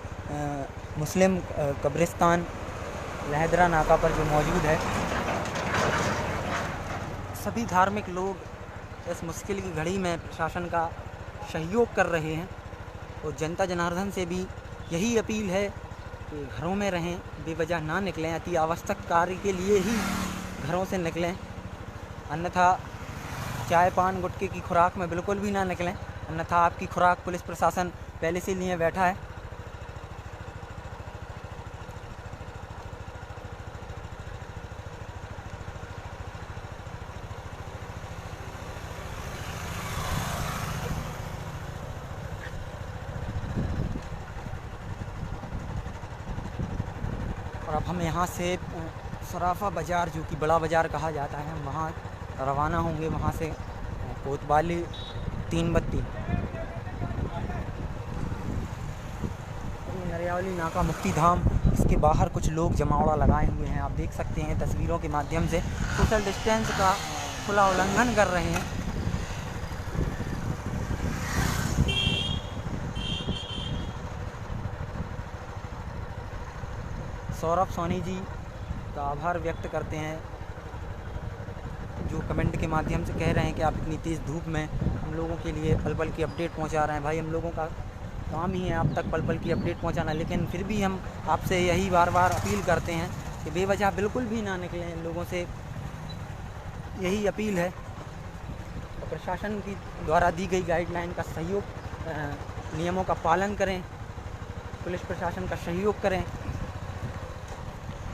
मुस्लिम कब्रिस्तान लहदरा नाका पर जो मौजूद है। सभी धार्मिक लोग इस मुश्किल की घड़ी में प्रशासन का सहयोग कर रहे हैं। और जनता जनार्दन से भी यही अपील है कि घरों में रहें, बेवजह ना निकलें, अति आवश्यक कार्य के लिए ही घरों से निकलें, अन्यथा चाय पान गुटखे की खुराक में बिल्कुल भी ना निकलें, अन्यथा आपकी खुराक पुलिस प्रशासन पहले से लिए बैठा है। और अब हम यहाँ से सराफा बाज़ार, जो कि बड़ा बाज़ार कहा जाता है, हम वहाँ रवाना होंगे। वहाँ से कोतवाली 3 बत्ती नरियावली नाका मुक्ति धाम, इसके बाहर कुछ लोग जमावड़ा लगाए हुए हैं। आप देख सकते हैं तस्वीरों के माध्यम से सोशल डिस्टेंस का खुला उल्लंघन कर रहे हैं। सौरभ सोनी जी का आभार व्यक्त करते हैं, जो कमेंट के माध्यम से कह रहे हैं कि आप इतनी तेज़ धूप में हम लोगों के लिए पल पल की अपडेट पहुंचा रहे हैं। भाई, हम लोगों का काम ही है आप तक पल पल की अपडेट पहुंचाना, लेकिन फिर भी हम आपसे यही बार बार अपील करते हैं कि बेवजह बिल्कुल भी ना निकलें। लोगों से यही अपील है। और प्रशासन की द्वारा दी गई गाइडलाइन का सहयोग, नियमों का पालन करें, पुलिस प्रशासन का सहयोग करें।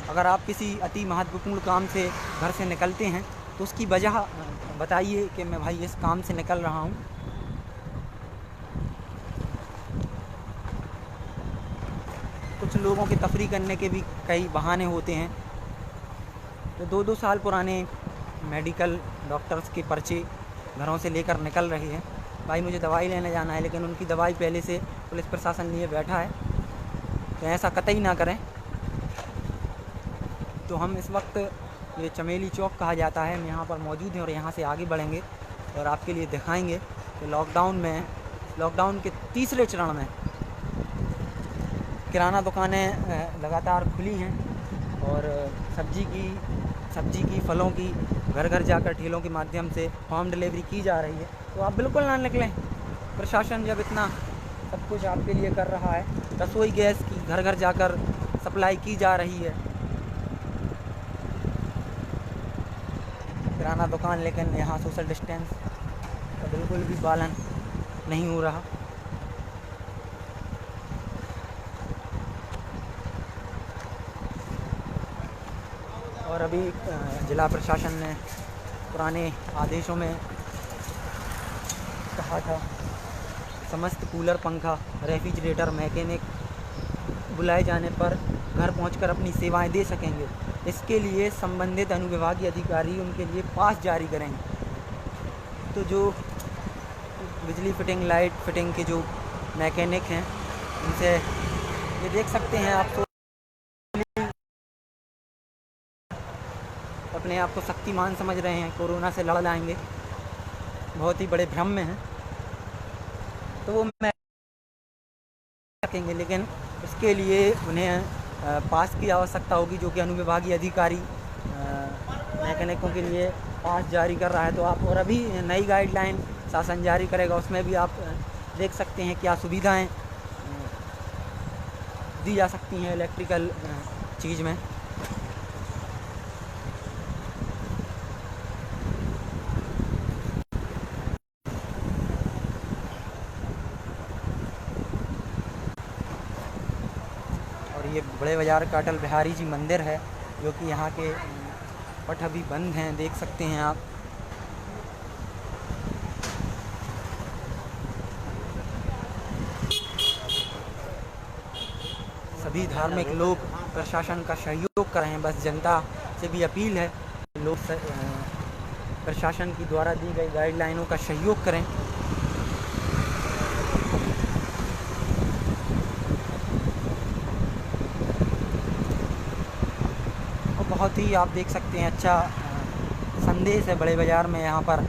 अगर आप किसी अति महत्वपूर्ण काम से घर से निकलते हैं तो उसकी वजह बताइए कि मैं भाई इस काम से निकल रहा हूँ। कुछ लोगों के तफरी करने के भी कई बहाने होते हैं। तो 2-2 साल पुराने मेडिकल डॉक्टर्स के पर्चे घरों से लेकर निकल रहे हैं। भाई, मुझे दवाई लेने जाना है, लेकिन उनकी दवाई पहले से पुलिस प्रशासन लिए बैठा है। तो ऐसा कतई ना करें। तो हम इस वक्त, ये चमेली चौक कहा जाता है, हम यहाँ पर मौजूद हैं और यहाँ से आगे बढ़ेंगे और आपके लिए दिखाएंगे कि लॉकडाउन के तीसरे चरण में किराना दुकानें लगातार खुली हैं और सब्जी की फलों की घर घर जाकर ठेलों के माध्यम से होम डिलीवरी की जा रही है। तो आप बिल्कुल ना निकलें। प्रशासन जब इतना सब कुछ आपके लिए कर रहा है, रसोई गैस की घर घर जाकर सप्लाई की जा रही है, किराना दुकान, लेकिन यहाँ सोशल डिस्टेंस का बिल्कुल भी पालन नहीं हो रहा। और अभी जिला प्रशासन ने पुराने आदेशों में कहा था समस्त कूलर, पंखा, रेफ्रिजरेटर मैकेनिक बुलाए जाने पर घर पहुंचकर अपनी सेवाएं दे सकेंगे। इसके लिए संबंधित अनुविभागीय अधिकारी उनके लिए पास जारी करेंगे। तो जो बिजली फिटिंग, लाइट फिटिंग के जो मैकेनिक हैं, उनसे ये देख सकते हैं आप, तो अपने आप को शक्तिमान समझ रहे हैं, कोरोना से लड़ लाएंगे, बहुत ही बड़े भ्रम में हैं। तो वो मैं सकेंगे, लेकिन उसके लिए उन्हें पास की आवश्यकता होगी, जो कि अनुविभागीय अधिकारी मैकेनिकों के लिए पास जारी कर रहा है। तो आप, और अभी नई गाइडलाइन शासन जारी करेगा, उसमें भी आप देख सकते हैं क्या सुविधाएं दी जा सकती हैं इलेक्ट्रिकल चीज़ में। ये बड़े बाज़ार का अटल बिहारी जी मंदिर है, जो कि यहाँ के पट अभी बंद हैं, देख सकते हैं आप। सभी धार्मिक लोग प्रशासन का सहयोग कर रहे हैं। बस जनता से भी अपील है लोग प्रशासन की द्वारा दी गई गाइडलाइनों का सहयोग करें। और बहुत ही आप देख सकते हैं अच्छा संदेश है बड़े बाज़ार में। यहाँ पर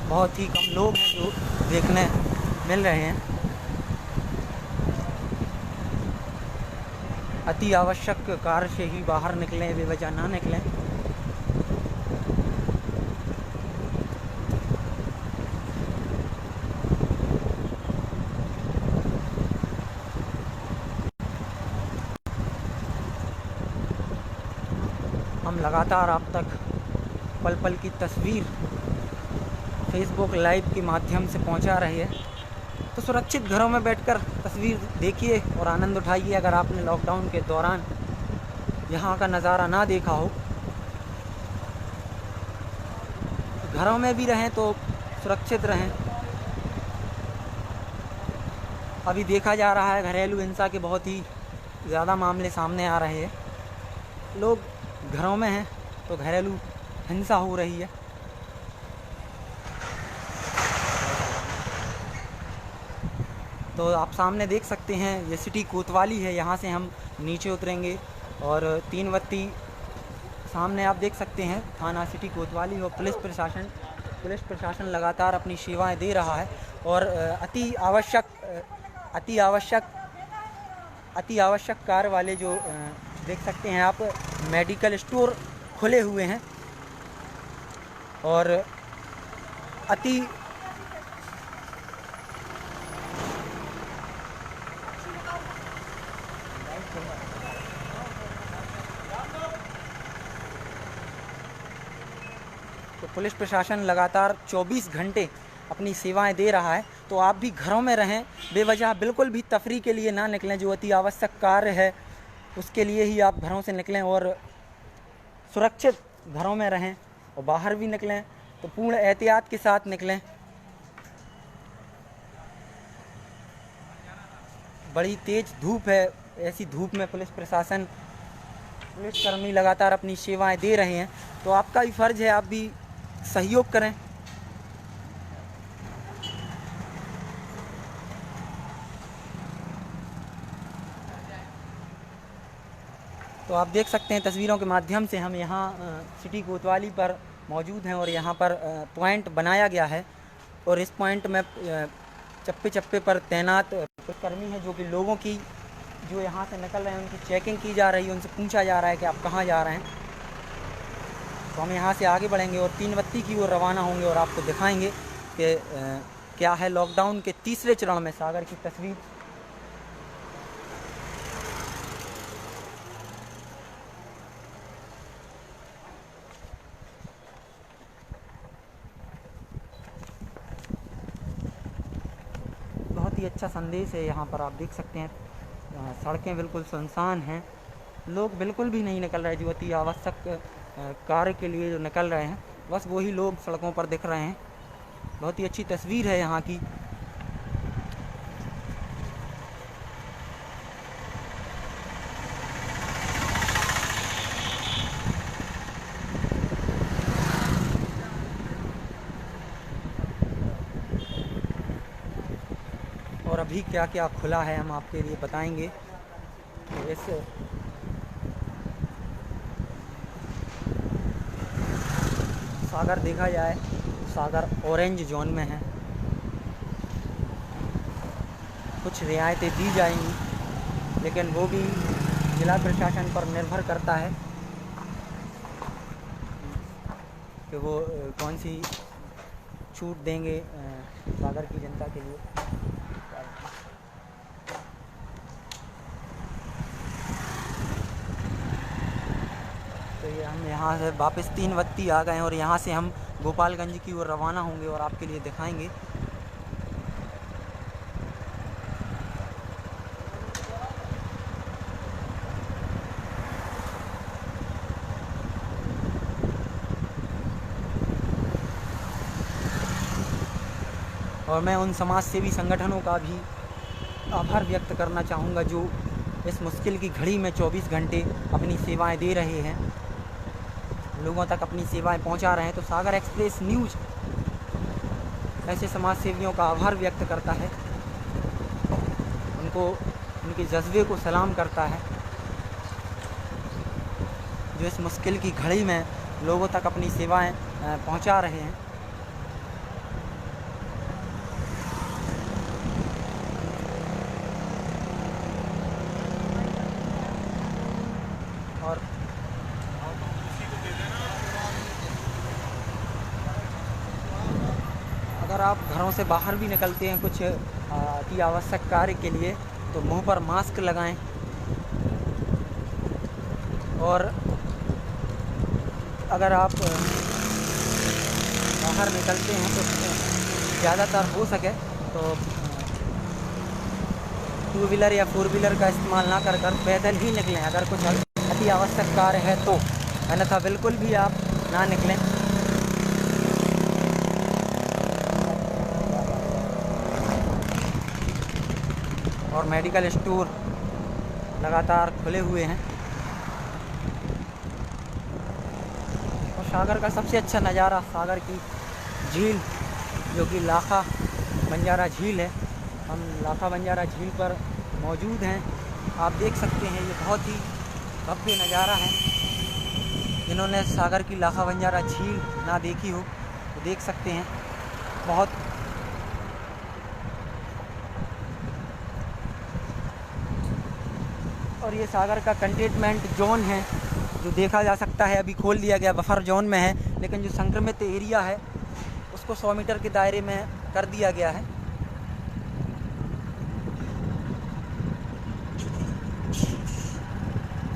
बहुत ही कम लोग हैं जो देखने मिल रहे हैं। अति आवश्यक कार्य से ही बाहर निकलें, बेवजह ना निकलें। हम लगातार आप तक पल पल की तस्वीर फेसबुक लाइव के माध्यम से पहुंचा रहे हैं। तो सुरक्षित घरों में बैठकर तस्वीर देखिए और आनंद उठाइए। अगर आपने लॉकडाउन के दौरान यहाँ का नज़ारा ना देखा हो, घरों में भी रहें तो सुरक्षित रहें। अभी देखा जा रहा है घरेलू हिंसा के बहुत ही ज़्यादा मामले सामने आ रहे हैं। लोग घरों में हैं तो घरेलू हिंसा हो रही है। तो आप सामने देख सकते हैं ये सिटी कोतवाली है। यहाँ से हम नीचे उतरेंगे और 3 बत्ती सामने आप देख सकते हैं थाना सिटी कोतवाली। और पुलिस प्रशासन लगातार अपनी सेवाएं दे रहा है। और अति आवश्यक कार्य वाले जो देख सकते हैं आप, मेडिकल स्टोर खुले हुए हैं। और अति तो पुलिस प्रशासन लगातार 24 घंटे अपनी सेवाएं दे रहा है। तो आप भी घरों में रहें, बेवजह बिल्कुल भी तफरी के लिए ना निकलें। जो अति आवश्यक कार्य है उसके लिए ही आप घरों से निकलें और सुरक्षित घरों में रहें। और बाहर भी निकलें तो पूर्ण एहतियात के साथ निकलें। बड़ी तेज़ धूप है, ऐसी धूप में पुलिसकर्मी लगातार अपनी सेवाएं दे रहे हैं। तो आपका भी फ़र्ज़ है आप भी सहयोग करें। तो आप देख सकते हैं तस्वीरों के माध्यम से हम यहाँ सिटी कोतवाली पर मौजूद हैं। और यहाँ पर पॉइंट बनाया गया है और इस पॉइंट में चप्पे चप्पे पर तैनात पुलिसकर्मी हैं जो कि लोगों की जो यहाँ से निकल रहे हैं उनकी चेकिंग की जा रही है। उनसे पूछा जा रहा है कि आप कहाँ जा रहे हैं। तो हम यहाँ से आगे बढ़ेंगे और 3 बत्ती की ओर रवाना होंगे और आपको दिखाएंगे कि क्या है लॉकडाउन के तीसरे चरण में सागर की तस्वीर। बहुत ही अच्छा संदेश है। यहाँ पर आप देख सकते हैं सड़कें बिल्कुल सुनसान हैं, लोग बिल्कुल भी नहीं निकल रहे। जो अति आवश्यक कार्य के लिए जो निकल रहे हैं बस वही लोग सड़कों पर दिख रहे हैं। बहुत ही अच्छी तस्वीर है यहाँ की। और अभी क्या क्या खुला है हम आपके लिए बताएंगे। इस सागर देखा जाए, सागर ऑरेंज जोन में है। कुछ रियायतें दी जाएंगी लेकिन वो भी जिला प्रशासन पर निर्भर करता है कि वो कौन सी छूट देंगे सागर की जनता के लिए। तो ये हम यहाँ से वापस 3 बत्ती आ गए और यहाँ से हम गोपालगंज की ओर रवाना होंगे और आपके लिए दिखाएंगे। और मैं उन समाज सेवी संगठनों का भी आभार व्यक्त करना चाहूँगा जो इस मुश्किल की घड़ी में 24 घंटे अपनी सेवाएं दे रहे हैं, लोगों तक अपनी सेवाएं पहुंचा रहे हैं। तो सागर एक्सप्रेस न्यूज़ ऐसे समाज सेवियों का आभार व्यक्त करता है, उनको उनके जज्बे को सलाम करता है, जो इस मुश्किल की घड़ी में लोगों तक अपनी सेवाएं पहुंचा रहे हैं। और अगर आप घरों से बाहर भी निकलते हैं कुछ अति आवश्यक कार्य के लिए, तो मुंह पर मास्क लगाएं। और अगर आप बाहर निकलते हैं तो ज़्यादातर हो सके तो 2 व्हीलर या 4 व्हीलर का इस्तेमाल ना कर पैदल ही निकलें, अगर कुछ अति आवश्यक कार्य है तो, अन्यथा बिल्कुल भी आप ना निकलें। और मेडिकल स्टोर लगातार खुले हुए हैं। और सागर का सबसे अच्छा नज़ारा सागर की झील, जो कि लाखा बंजारा झील है। हम लाखा बंजारा झील पर मौजूद हैं। आप देख सकते हैं, ये बहुत ही भव्य नज़ारा है। जिन्होंने सागर की लाखा बंजारा झील ना देखी हो तो देख सकते हैं। बहुत और ये सागर का कंटेनमेंट जोन है, जो देखा जा सकता है। अभी खोल दिया गया, बफर जोन में है, लेकिन जो संक्रमित एरिया है उसको 100 मीटर के दायरे में कर दिया गया है।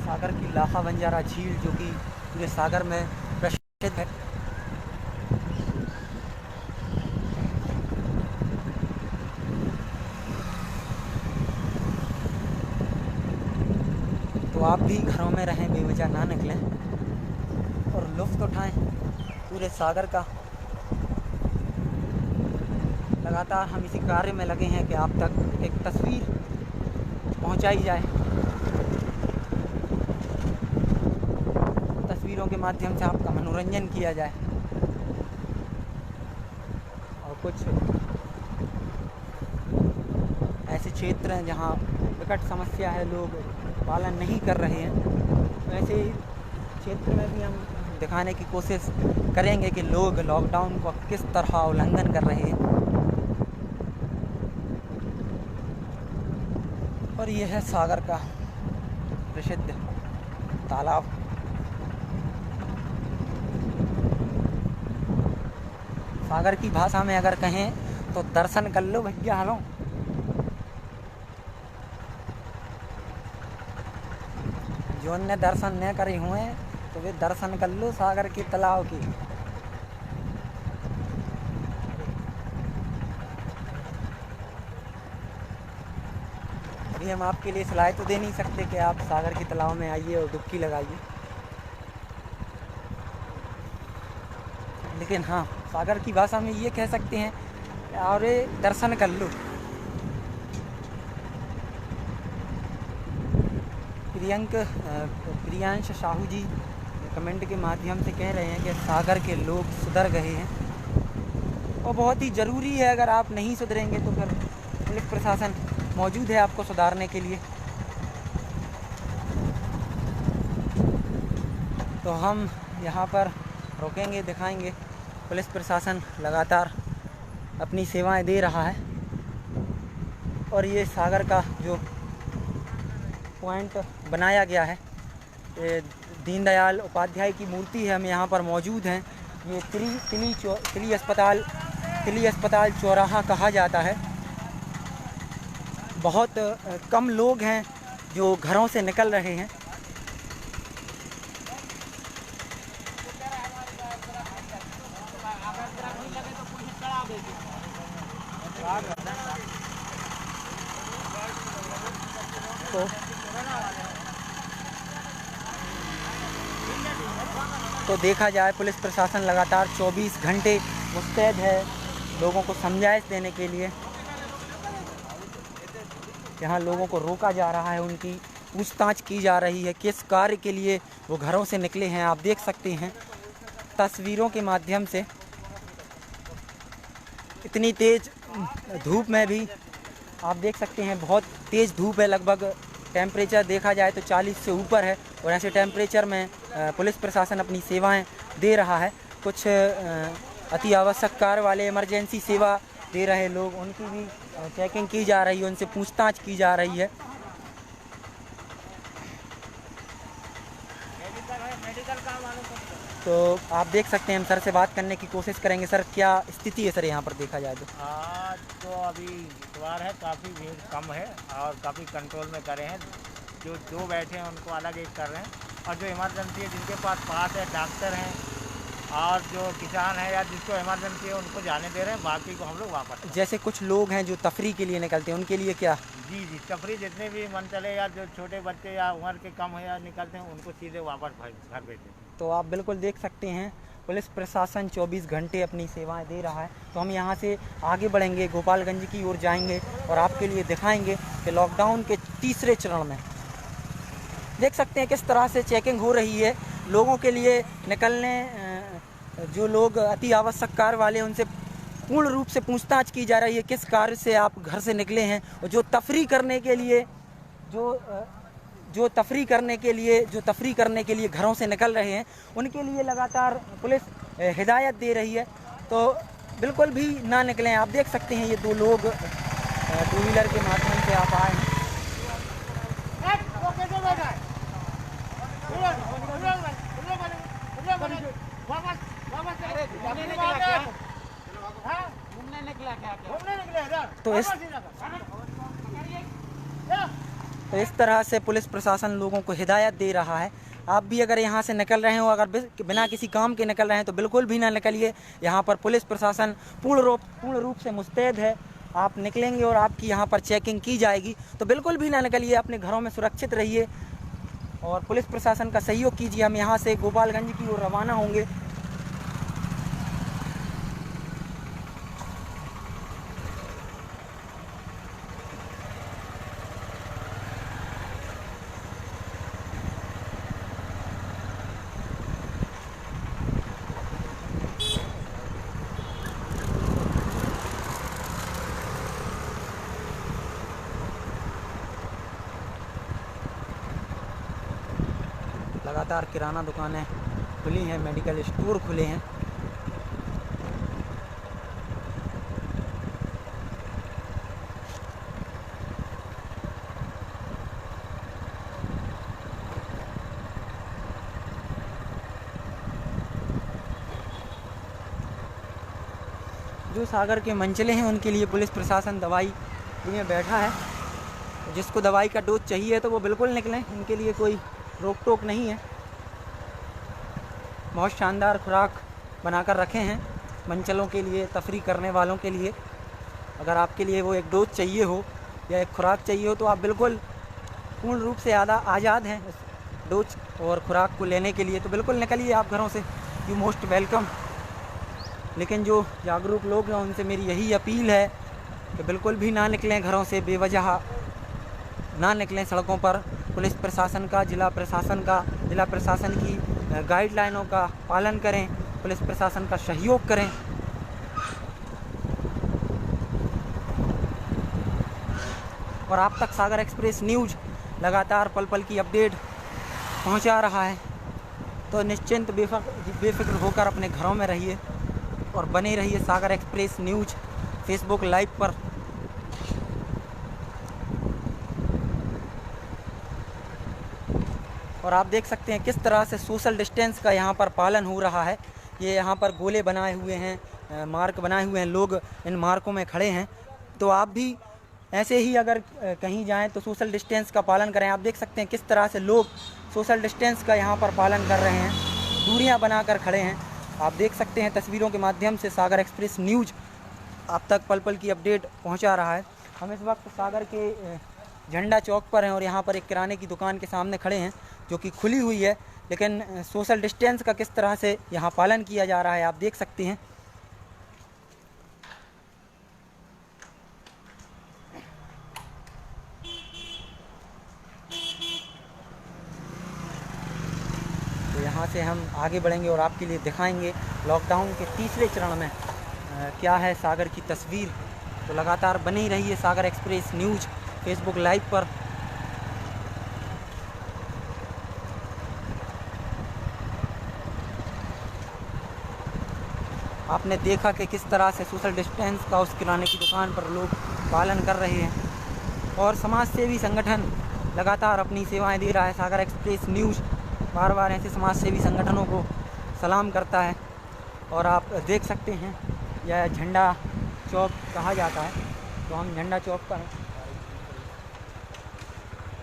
सागर की लाखा बंजारा झील, जो कि पूरे सागर में प्रसिद्ध है। तो आप भी घरों में रहें, बेवजह ना निकलें और लुत्फ़ उठाएं पूरे सागर का। लगातार हम इसी कार्य में लगे हैं कि आप तक एक तस्वीर पहुंचाई जाए, तस्वीरों के माध्यम से आपका मनोरंजन किया जाए। और कुछ ऐसे क्षेत्र हैं जहां विकट समस्या है, लोग पालन नहीं कर रहे हैं, ऐसे क्षेत्र में भी हम दिखाने की कोशिश करेंगे कि लोग लॉकडाउन को किस तरह उल्लंघन कर रहे हैं। और यह है सागर का प्रसिद्ध तालाब। सागर की भाषा में अगर कहें तो दर्शन कर लो भैया। हलो जो ने दर्शन न करे हुए तो वे दर्शन कर लो सागर के तालाब की। अभी हम आपके लिए सलाह तो दे नहीं सकते कि आप सागर के तालाब में आइए और डुबकी लगाइए, लेकिन हाँ, सागर की भाषा में ये कह सकते हैं और दर्शन कर लो। प्रियांश साहू जी कमेंट के माध्यम से कह रहे हैं कि सागर के लोग सुधर गए हैं, और बहुत ही ज़रूरी है। अगर आप नहीं सुधरेंगे तो फिर पुलिस प्रशासन मौजूद है आपको सुधारने के लिए। तो हम यहाँ पर रोकेंगे, दिखाएंगे। पुलिस प्रशासन लगातार अपनी सेवाएं दे रहा है। और ये सागर का जो पॉइंट बनाया गया है, ये दीनदयाल उपाध्याय की मूर्ति है, हम यहाँ पर मौजूद हैं। ये तिली अस्पताल चौराहा कहा जाता है। बहुत कम लोग हैं जो घरों से निकल रहे हैं। तो देखा जाए, पुलिस प्रशासन लगातार 24 घंटे मुस्तैद है लोगों को समझाइश देने के लिए। यहाँ लोगों को रोका जा रहा है उनकी पूछताछ की जा रही है। किस कार्य के लिए वो घरों से निकले हैं आप देख सकते हैं तस्वीरों के माध्यम से। इतनी तेज़ धूप में भी आप देख सकते हैं, बहुत तेज़ धूप है, लगभग टेम्परेचर देखा जाए तो 40 से ऊपर है और ऐसे टेम्परेचर में पुलिस प्रशासन अपनी सेवाएं दे रहा है। कुछ अति आवश्यक कार्य वाले, इमरजेंसी सेवा दे रहे लोग, उनकी भी चेकिंग की जा रही है, उनसे पूछताछ की जा रही है। तो आप देख सकते हैं, हम सर से बात करने की कोशिश करेंगे। सर, क्या स्थिति है सर यहाँ पर देखा जाए तो? आज तो अभी इतवार है, काफ़ी भीड़ कम है और काफ़ी कंट्रोल में करे हैं। जो बैठे हैं उनको अलग एक कर रहे हैं और जो इमरजेंसी है, जिनके पास है, डॉक्टर हैं और जो किसान है या जिसको इमरजेंसी है उनको जाने दे रहे हैं, बाकी को हम लोग वापस। जैसे कुछ लोग हैं जो तफरी के लिए निकलते हैं, उनके लिए क्या? जी, तफरी जितने भी मन चले या जो छोटे बच्चे या उम्र के कम है या निकलते हैं, उनको सीधे वापस घर भेजते हैं। तो आप बिल्कुल देख सकते हैं, पुलिस प्रशासन 24 घंटे अपनी सेवाएं दे रहा है। तो हम यहाँ से आगे बढ़ेंगे, गोपालगंज की ओर जाएंगे और आपके लिए दिखाएंगे कि लॉकडाउन के तीसरे चरण में देख सकते हैं किस तरह से चेकिंग हो रही है। लोगों के लिए निकलने, जो लोग अति आवश्यक कार्य वाले, उनसे पूर्ण रूप से पूछताछ की जा रही है, किस कार्य से आप घर से निकले हैं। और जो तफरी करने के लिए घरों से निकल रहे हैं, उनके लिए लगातार पुलिस हिदायत दे रही है। तो बिल्कुल भी ना निकलें। आप देख सकते हैं, ये दो लोग टू व्हीलर के माध्यम से आप आए हैं। तो इस तरह से पुलिस प्रशासन लोगों को हिदायत दे रहा है। आप भी अगर यहाँ से निकल रहे हो, अगर बिना किसी काम के निकल रहे हैं, तो बिल्कुल भी ना निकलिए। यहाँ पर पुलिस प्रशासन पूर्ण रूप से मुस्तैद है। आप निकलेंगे और आपकी यहाँ पर चेकिंग की जाएगी, तो बिल्कुल भी ना निकलिए। अपने घरों में सुरक्षित रहिए और पुलिस प्रशासन का सहयोग कीजिए। हम यहाँ से गोपालगंज की ओर रवाना होंगे। लगातार किराना दुकानें खुली हैं, मेडिकल स्टोर खुले हैं। जो सागर के मंचले हैं, उनके लिए पुलिस प्रशासन दवाई में बैठा है। जिसको दवाई का डोज चाहिए तो वो बिल्कुल निकलें, उनके लिए कोई रोक टोक नहीं है। बहुत शानदार खुराक बनाकर रखे हैं मंचलों के लिए, तफरी करने वालों के लिए। अगर आपके लिए वो एक डोज चाहिए हो या एक खुराक चाहिए हो, तो आप बिल्कुल पूर्ण रूप से आज़ाद हैं इस डोज और खुराक को लेने के लिए। तो बिल्कुल निकलिए आप घरों से, यू मोस्ट वेलकम। लेकिन जो जागरूक लोग हैं, उनसे मेरी यही अपील है कि बिल्कुल भी ना निकलें घरों से, बेवजह ना निकलें सड़कों पर। पुलिस प्रशासन का, जिला प्रशासन की गाइडलाइनों का पालन करें, पुलिस प्रशासन का सहयोग करें। और आप तक सागर एक्सप्रेस न्यूज़ लगातार पल पल की अपडेट पहुंचा रहा है। तो निश्चिंत बेफिक्र होकर अपने घरों में रहिए और बने रहिए सागर एक्सप्रेस न्यूज़ फेसबुक लाइव पर। और आप देख सकते हैं किस तरह से सोशल डिस्टेंस का यहाँ पर पालन हो रहा है। ये यहाँ पर गोले बनाए हुए हैं, मार्क बनाए हुए हैं, लोग इन मार्कों में खड़े हैं। तो आप भी ऐसे ही अगर कहीं जाएं तो सोशल डिस्टेंस का पालन करें। आप देख सकते हैं किस तरह से लोग सोशल डिस्टेंस का यहाँ पर पालन कर रहे हैं, दूरियाँ बनाकर खड़े हैं। आप देख सकते हैं तस्वीरों के माध्यम से सागर एक्सप्रेस न्यूज़ आप तक पल पल की अपडेट पहुँचा रहा है। हम इस वक्त सागर के झंडा चौक पर हैं और यहाँ पर एक किराने की दुकान के सामने खड़े हैं जो कि खुली हुई है, लेकिन सोशल डिस्टेंस का किस तरह से यहाँ पालन किया जा रहा है आप देख सकते हैं। तो यहाँ से हम आगे बढ़ेंगे और आपके लिए दिखाएंगे लॉकडाउन के तीसरे चरण में क्या है सागर की तस्वीर। तो लगातार बने ही रहिए सागर एक्सप्रेस न्यूज़ फेसबुक लाइव पर। आपने देखा कि किस तरह से सोशल डिस्टेंस का उस किराने की दुकान पर लोग पालन कर रहे हैं और समाज सेवी संगठन लगातार अपनी सेवाएं दे रहा है। सागर एक्सप्रेस न्यूज़ बार बार ऐसे समाज सेवी संगठनों को सलाम करता है। और आप देख सकते हैं यह झंडा चौक कहा जाता है, तो हम झंडा चौक पर हैं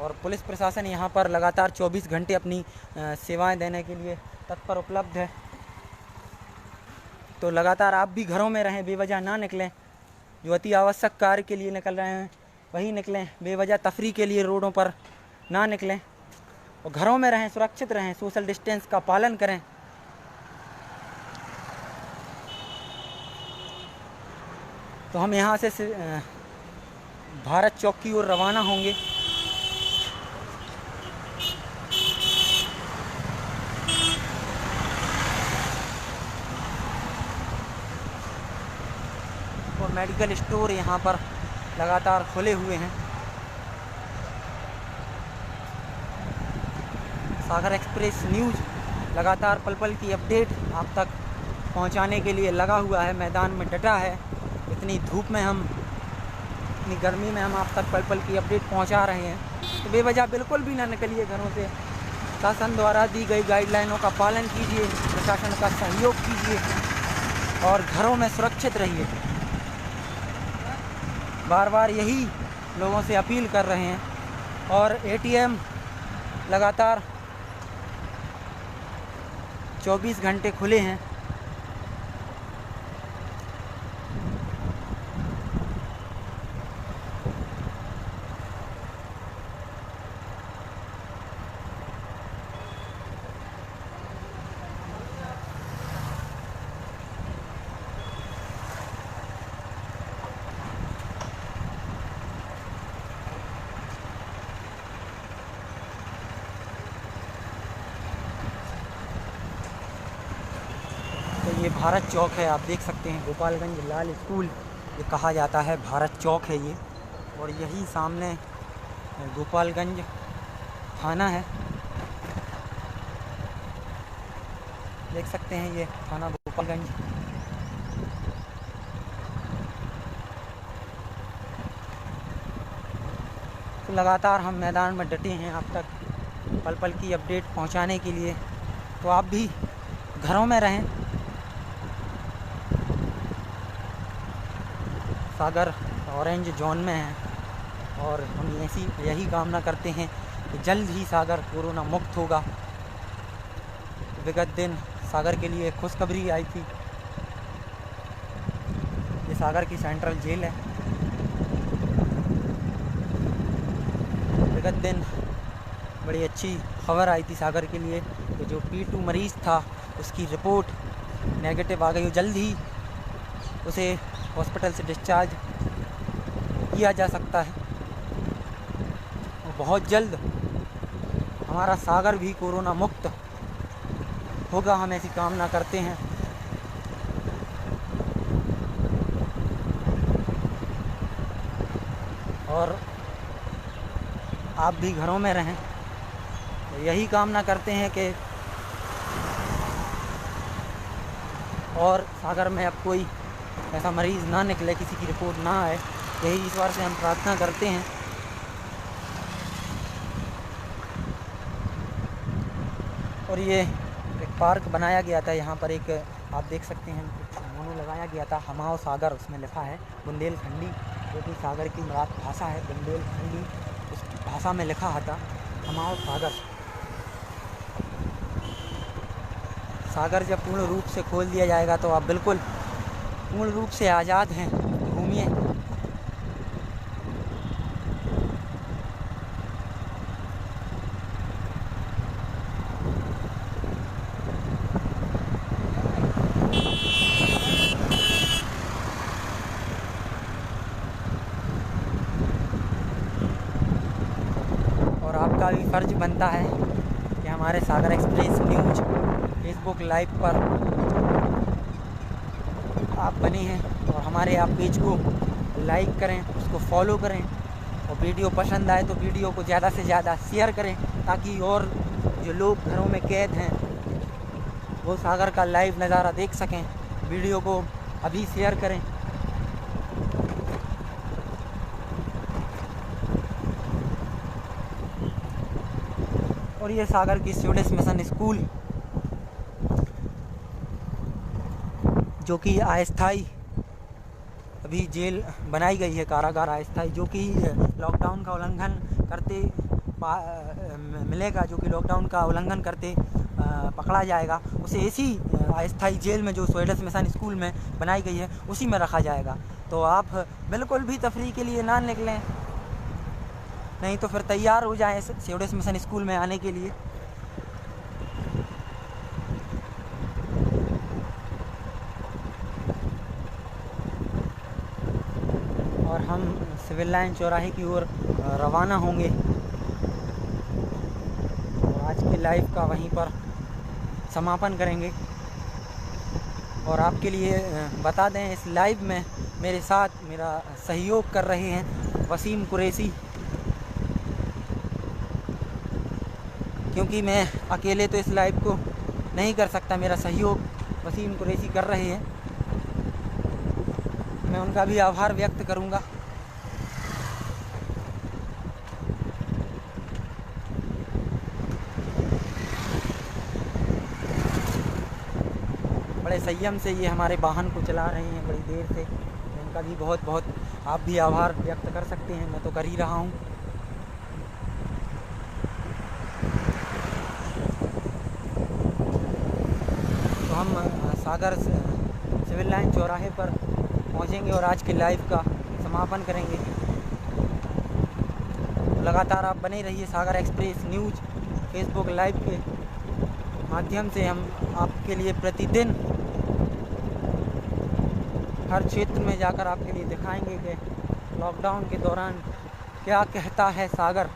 और पुलिस प्रशासन यहाँ पर लगातार 24 घंटे अपनी सेवाएं देने के लिए तत्पर उपलब्ध है। तो लगातार आप भी घरों में रहें, बेवजह ना निकलें। जो अति आवश्यक कार्य के लिए निकल रहे हैं वही निकलें, बेवजह तफरी के लिए रोडों पर ना निकलें और घरों में रहें, सुरक्षित रहें, सोशल डिस्टेंस का पालन करें। तो हम यहाँ से भारत चौक की ओर रवाना होंगे। और मेडिकल स्टोर यहाँ पर लगातार खुले हुए हैं। सागर एक्सप्रेस न्यूज़ लगातार पल पल की अपडेट आप तक पहुँचाने के लिए लगा हुआ है, मैदान में डटा है। इतनी धूप में हम, इतनी गर्मी में हम आप तक पल पल की अपडेट पहुंचा रहे हैं। तो बेवजह बिल्कुल भी ना निकलिए घरों से। शासन द्वारा दी गई गाइडलाइनों का पालन कीजिए, प्रशासन का सहयोग कीजिए और घरों में सुरक्षित रहिए। बार बार यही लोगों से अपील कर रहे हैं। और एटीएम लगातार 24 घंटे खुले हैं। तो ये भारत चौक है, आप देख सकते हैं। गोपालगंज लाल स्कूल ये कहा जाता है, भारत चौक है ये। और यही सामने गोपालगंज थाना है, देख सकते हैं ये थाना गोपालगंज। तो लगातार हम मैदान में डटे हैं आप तक पल पल की अपडेट पहुंचाने के लिए। तो आप भी घरों में रहें। सागर ऑरेंज जोन में है और हम यही कामना करते हैं कि जल्द ही सागर कोरोना मुक्त होगा। विगत दिन सागर के लिए खुशखबरी आई थी। ये सागर की सेंट्रल जेल है। विगत दिन बड़ी अच्छी खबर आई थी सागर के लिए कि जो P2 मरीज़ था उसकी रिपोर्ट नेगेटिव आ गई और जल्द ही उसे हॉस्पिटल से डिस्चार्ज किया जा सकता है और बहुत जल्द हमारा सागर भी कोरोना मुक्त होगा, हम ऐसी कामना करते हैं। और आप भी घरों में रहें, तो यही कामना करते हैं कि और सागर में अब कोई ऐसा मरीज़ ना निकले, किसी की रिपोर्ट ना आए, यही ईश्वर से हम प्रार्थना करते हैं। और ये एक पार्क बनाया गया था, यहाँ पर एक आप देख सकते हैं मोनू लगाया गया था, हमाओ सागर, उसमें लिखा है बुंदेलखंडी, जो कि सागर की भाषा है बुंदेलखंडी, उस भाषा में लिखा था हमाओ सागर। सागर जब पूर्ण रूप से खोल दिया जाएगा तो आप बिल्कुल पूर्ण रूप से आज़ाद हैं, घूमिए। और आपका भी फर्ज बनता है कि हम हमारे सागर एक्सप्रेस न्यूज फेसबुक लाइव पर आप बने हैं और हमारे आप पेज को लाइक करें, उसको फॉलो करें और वीडियो पसंद आए तो वीडियो को ज़्यादा से ज़्यादा शेयर करें ताकि और जो लोग घरों में कैद हैं वो सागर का लाइव नज़ारा देख सकें। वीडियो को अभी शेयर करें। और ये सागर की स्वीडिश मिशन स्कूल जो कि अस्थाई अभी जेल बनाई गई है, कारागार अस्थाई, जो कि लॉकडाउन का उल्लंघन करते मिलेगा, जो कि लॉकडाउन का उल्लंघन करते पकड़ा जाएगा, उसे इसी अस्थाई जेल में जो स्वीडिश मिशन स्कूल में बनाई गई है उसी में रखा जाएगा। तो आप बिल्कुल भी तफरीह के लिए ना निकलें, नहीं तो फिर तैयार हो जाएं स्वीडिश मिशन स्कूल में आने के लिए। और हम सिविल लाइन चौराहे की ओर रवाना होंगे और आज के लाइव का वहीं पर समापन करेंगे। और आपके लिए बता दें, इस लाइव में मेरे साथ मेरा सहयोग कर रहे हैं वसीम कुरैशी, क्योंकि मैं अकेले तो इस लाइव को नहीं कर सकता, मेरा सहयोग वसीम कुरैशी कर रहे हैं। मैं उनका भी आभार व्यक्त करूंगा। बड़े संयम से ये हमारे वाहन को चला रहे हैं बड़ी देर से, उनका भी बहुत बहुत आप भी आभार व्यक्त कर सकते हैं, मैं तो कर ही रहा हूँ। तो हम सागर सिविल लाइन चौराहे पर पहुंचेंगे और आज के लाइव का समापन करेंगे। तो लगातार आप बने रहिए सागर एक्सप्रेस न्यूज फेसबुक लाइव के माध्यम से। हम आपके लिए प्रतिदिन हर क्षेत्र में जाकर आपके लिए दिखाएंगे कि लॉकडाउन के दौरान क्या कहता है सागर।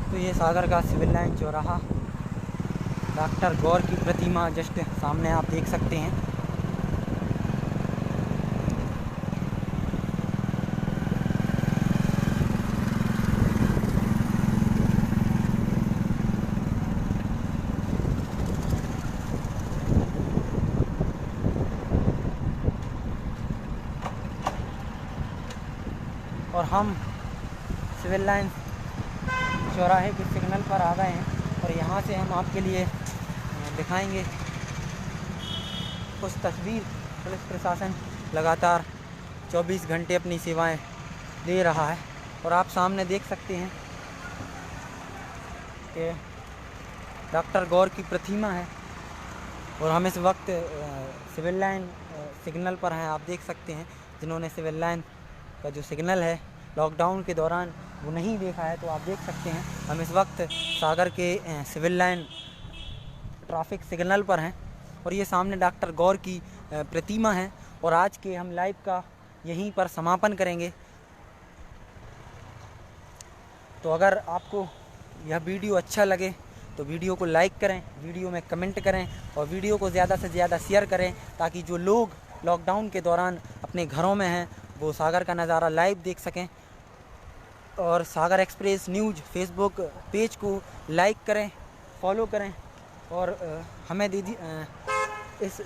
तो ये सागर का सिविल लाइन चौराहा, डॉक्टर गौर की प्रतिमा जस्ट सामने आप देख सकते हैं। और हम सिविल लाइन चौराहे के सिग्नल पर आ गए हैं और यहाँ से हम आपके लिए दिखाएंगे कुछ तस्वीर। पुलिस प्रशासन लगातार 24 घंटे अपनी सेवाएं दे रहा है और आप सामने देख सकते हैं कि डॉक्टर गौर की प्रतिमा है और हम इस वक्त सिविल लाइन सिग्नल पर हैं। आप देख सकते हैं, जिन्होंने सिविल लाइन का जो सिग्नल है लॉकडाउन के दौरान वो नहीं देखा है तो आप देख सकते हैं हम इस वक्त सागर के सिविल लाइन ट्रैफिक सिग्नल पर हैं और ये सामने डॉक्टर गौर की प्रतिमा है और आज के हम लाइव का यहीं पर समापन करेंगे। तो अगर आपको यह वीडियो अच्छा लगे तो वीडियो को लाइक करें, वीडियो में कमेंट करें और वीडियो को ज़्यादा से ज़्यादा शेयर करें ताकि जो लोग लॉकडाउन के दौरान अपने घरों में हैं वो सागर का नज़ारा लाइव देख सकें। और सागर एक्सप्रेस न्यूज़ फेसबुक पेज को लाइक करें, फॉलो करें और हमें दीजिए इस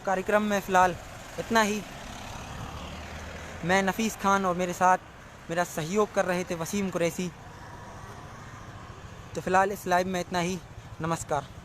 कार्यक्रम में फ़िलहाल इतना ही। मैं नफीस खान और मेरे साथ मेरा सहयोग कर रहे थे वसीम कुरैशी। तो फ़िलहाल इस लाइव में इतना ही। नमस्कार।